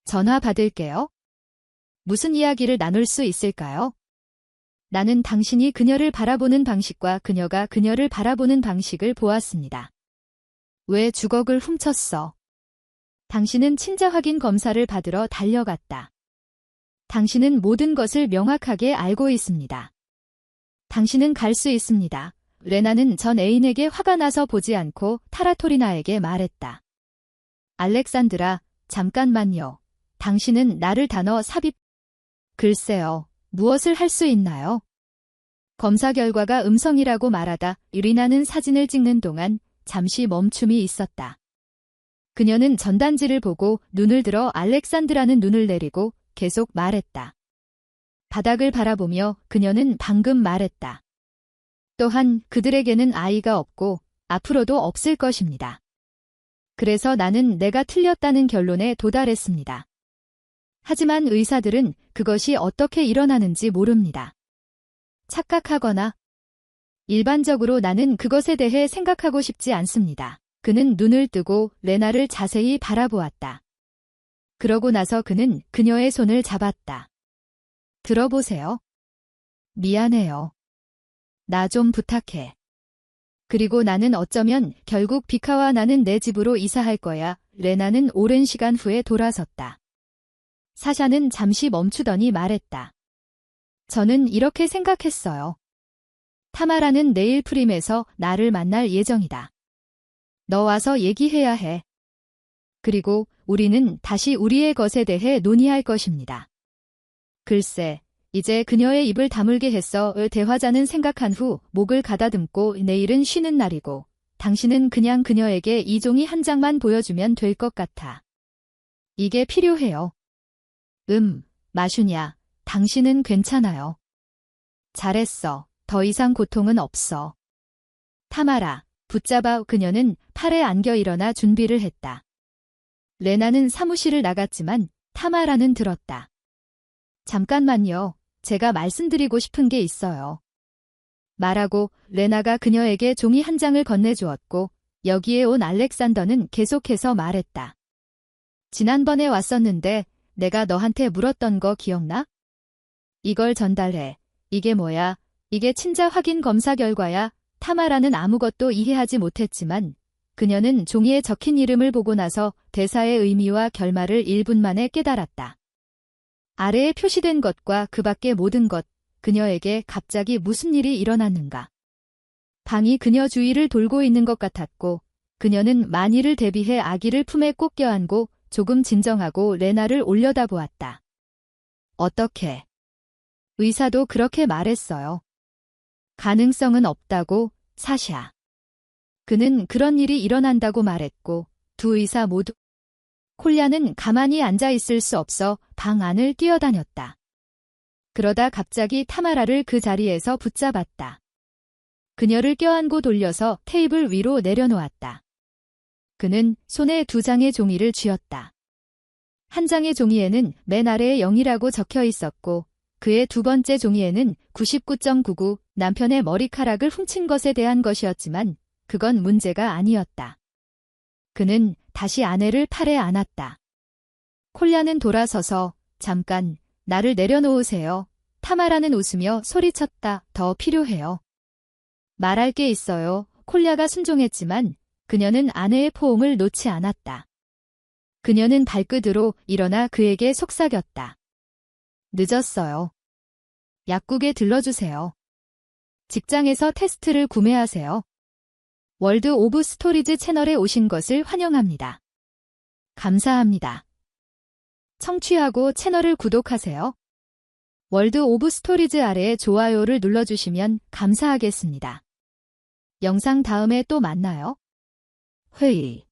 전화 받을게요. 무슨 이야기를 나눌 수 있을까요? 나는 당신이 그녀를 바라보는 방식과 그녀가 그녀를 바라보는 방식을 보았습니다. 왜 주걱을 훔쳤어? 당신은 친자 확인 검사를 받으러 달려갔다. 당신은 모든 것을 명확하게 알고 있습니다. 당신은 갈 수 있습니다. 레나는 전 애인에게 화가 나서 보지 않고 타라토리나에게 말했다. 알렉산드라, 잠깐만요. 당신은 나를 단어 삽입... 글쎄요, 무엇을 할 수 있나요? 검사 결과가 음성이라고 말하다 유리나는 사진을 찍는 동안 잠시 멈춤이 있었다. 그녀는 전단지를 보고 눈을 들어 알렉산드라는 눈을 내리고 계속 말했다. 바닥을 바라보며 그녀는 방금 말했다. 또한 그들에게는 아이가 없고 앞으로도 없을 것입니다. 그래서 나는 내가 틀렸다는 결론에 도달했습니다. 하지만 의사들은 그것이 어떻게 일어나는지 모릅니다. 착각하거나 일반적으로 나는 그것에 대해 생각하고 싶지 않습니다. 그는 눈을 뜨고 레나를 자세히 바라보았다. 그러고 나서 그는 그녀의 손을 잡았다. 들어보세요. 미안해요. 나 좀 부탁해. 그리고 나는 어쩌면 결국 비카와 나는 내 집으로 이사할 거야. 레나는 오랜 시간 후에 돌아섰다. 사샤는 잠시 멈추더니 말했다. 저는 이렇게 생각했어요. 타마라는 내일 프림에서 나를 만날 예정이다. 너 와서 얘기해야 해. 그리고 우리는 다시 우리의 것에 대해 논의할 것입니다. 글쎄, 이제 그녀의 입을 다물게 했어. 대화자는 생각한 후 목을 가다듬고 내일은 쉬는 날이고 당신은 그냥 그녀에게 이 종이 한 장만 보여주면 될 것 같아. 이게 필요해요. 마슈냐, 당신은 괜찮아요. 잘했어. 더 이상 고통은 없어. 타마라, 붙잡아. 그녀는 팔에 안겨 일어나 준비를 했다. 레나는 사무실을 나갔지만 타마라는 들었다. 잠깐만요. 제가 말씀드리고 싶은 게 있어요. 말하고 레나가 그녀에게 종이 한 장을 건네주었고 여기에 온 알렉산더는 계속해서 말했다. 지난번에 왔었는데 내가 너한테 물었던 거 기억나? 이걸 전달해. 이게 뭐야? 이게 친자 확인 검사 결과야. 타마라는 아무것도 이해하지 못했지만 그녀는 종이에 적힌 이름을 보고 나서 대사의 의미와 결말을 1분 만에 깨달았다. 아래에 표시된 것과 그 밖의 모든 것, 그녀에게 갑자기 무슨 일이 일어났는가. 방이 그녀 주위를 돌고 있는 것 같았고 그녀는 만일을 대비해 아기를 품에 꼭 껴안고 조금 진정하고 레나를 올려다보았다. 어떻게? 의사도 그렇게 말했어요. 가능성은 없다고, 사샤. 그는 그런 일이 일어난다고 말했고 두 의사 모두 콜야는 가만히 앉아 있을 수 없어 방 안을 뛰어다녔다. 그러다 갑자기 타마라를 그 자리에서 붙잡았다. 그녀를 껴안고 돌려서 테이블 위로 내려놓았다. 그는 손에 2장의 종이를 쥐었다. 한 장의 종이에는 맨 아래에 0이라고 적혀 있었고 그의 두 번째 종이에는 99.99 남편의 머리카락을 훔친 것에 대한 것이었지만 그건 문제가 아니었다. 그는 다시 아내를 팔에 안았다. 콜야는 돌아서서 잠깐 나를 내려놓으세요. 타마라는 웃으며 소리쳤다. 더 필요해요. 말할 게 있어요. 콜야가 순종했지만 그녀는 아내의 포옹을 놓지 않았다. 그녀는 발끝으로 일어나 그에게 속삭였다. 늦었어요. 약국에 들러주세요. 직장에서 테스트를 구매하세요. 월드 오브 스토리즈 채널에 오신 것을 환영합니다. 감사합니다. 청취하고 채널을 구독하세요. 월드 오브 스토리즈 아래에 좋아요를 눌러주시면 감사하겠습니다. 영상 다음에 또 만나요. 회의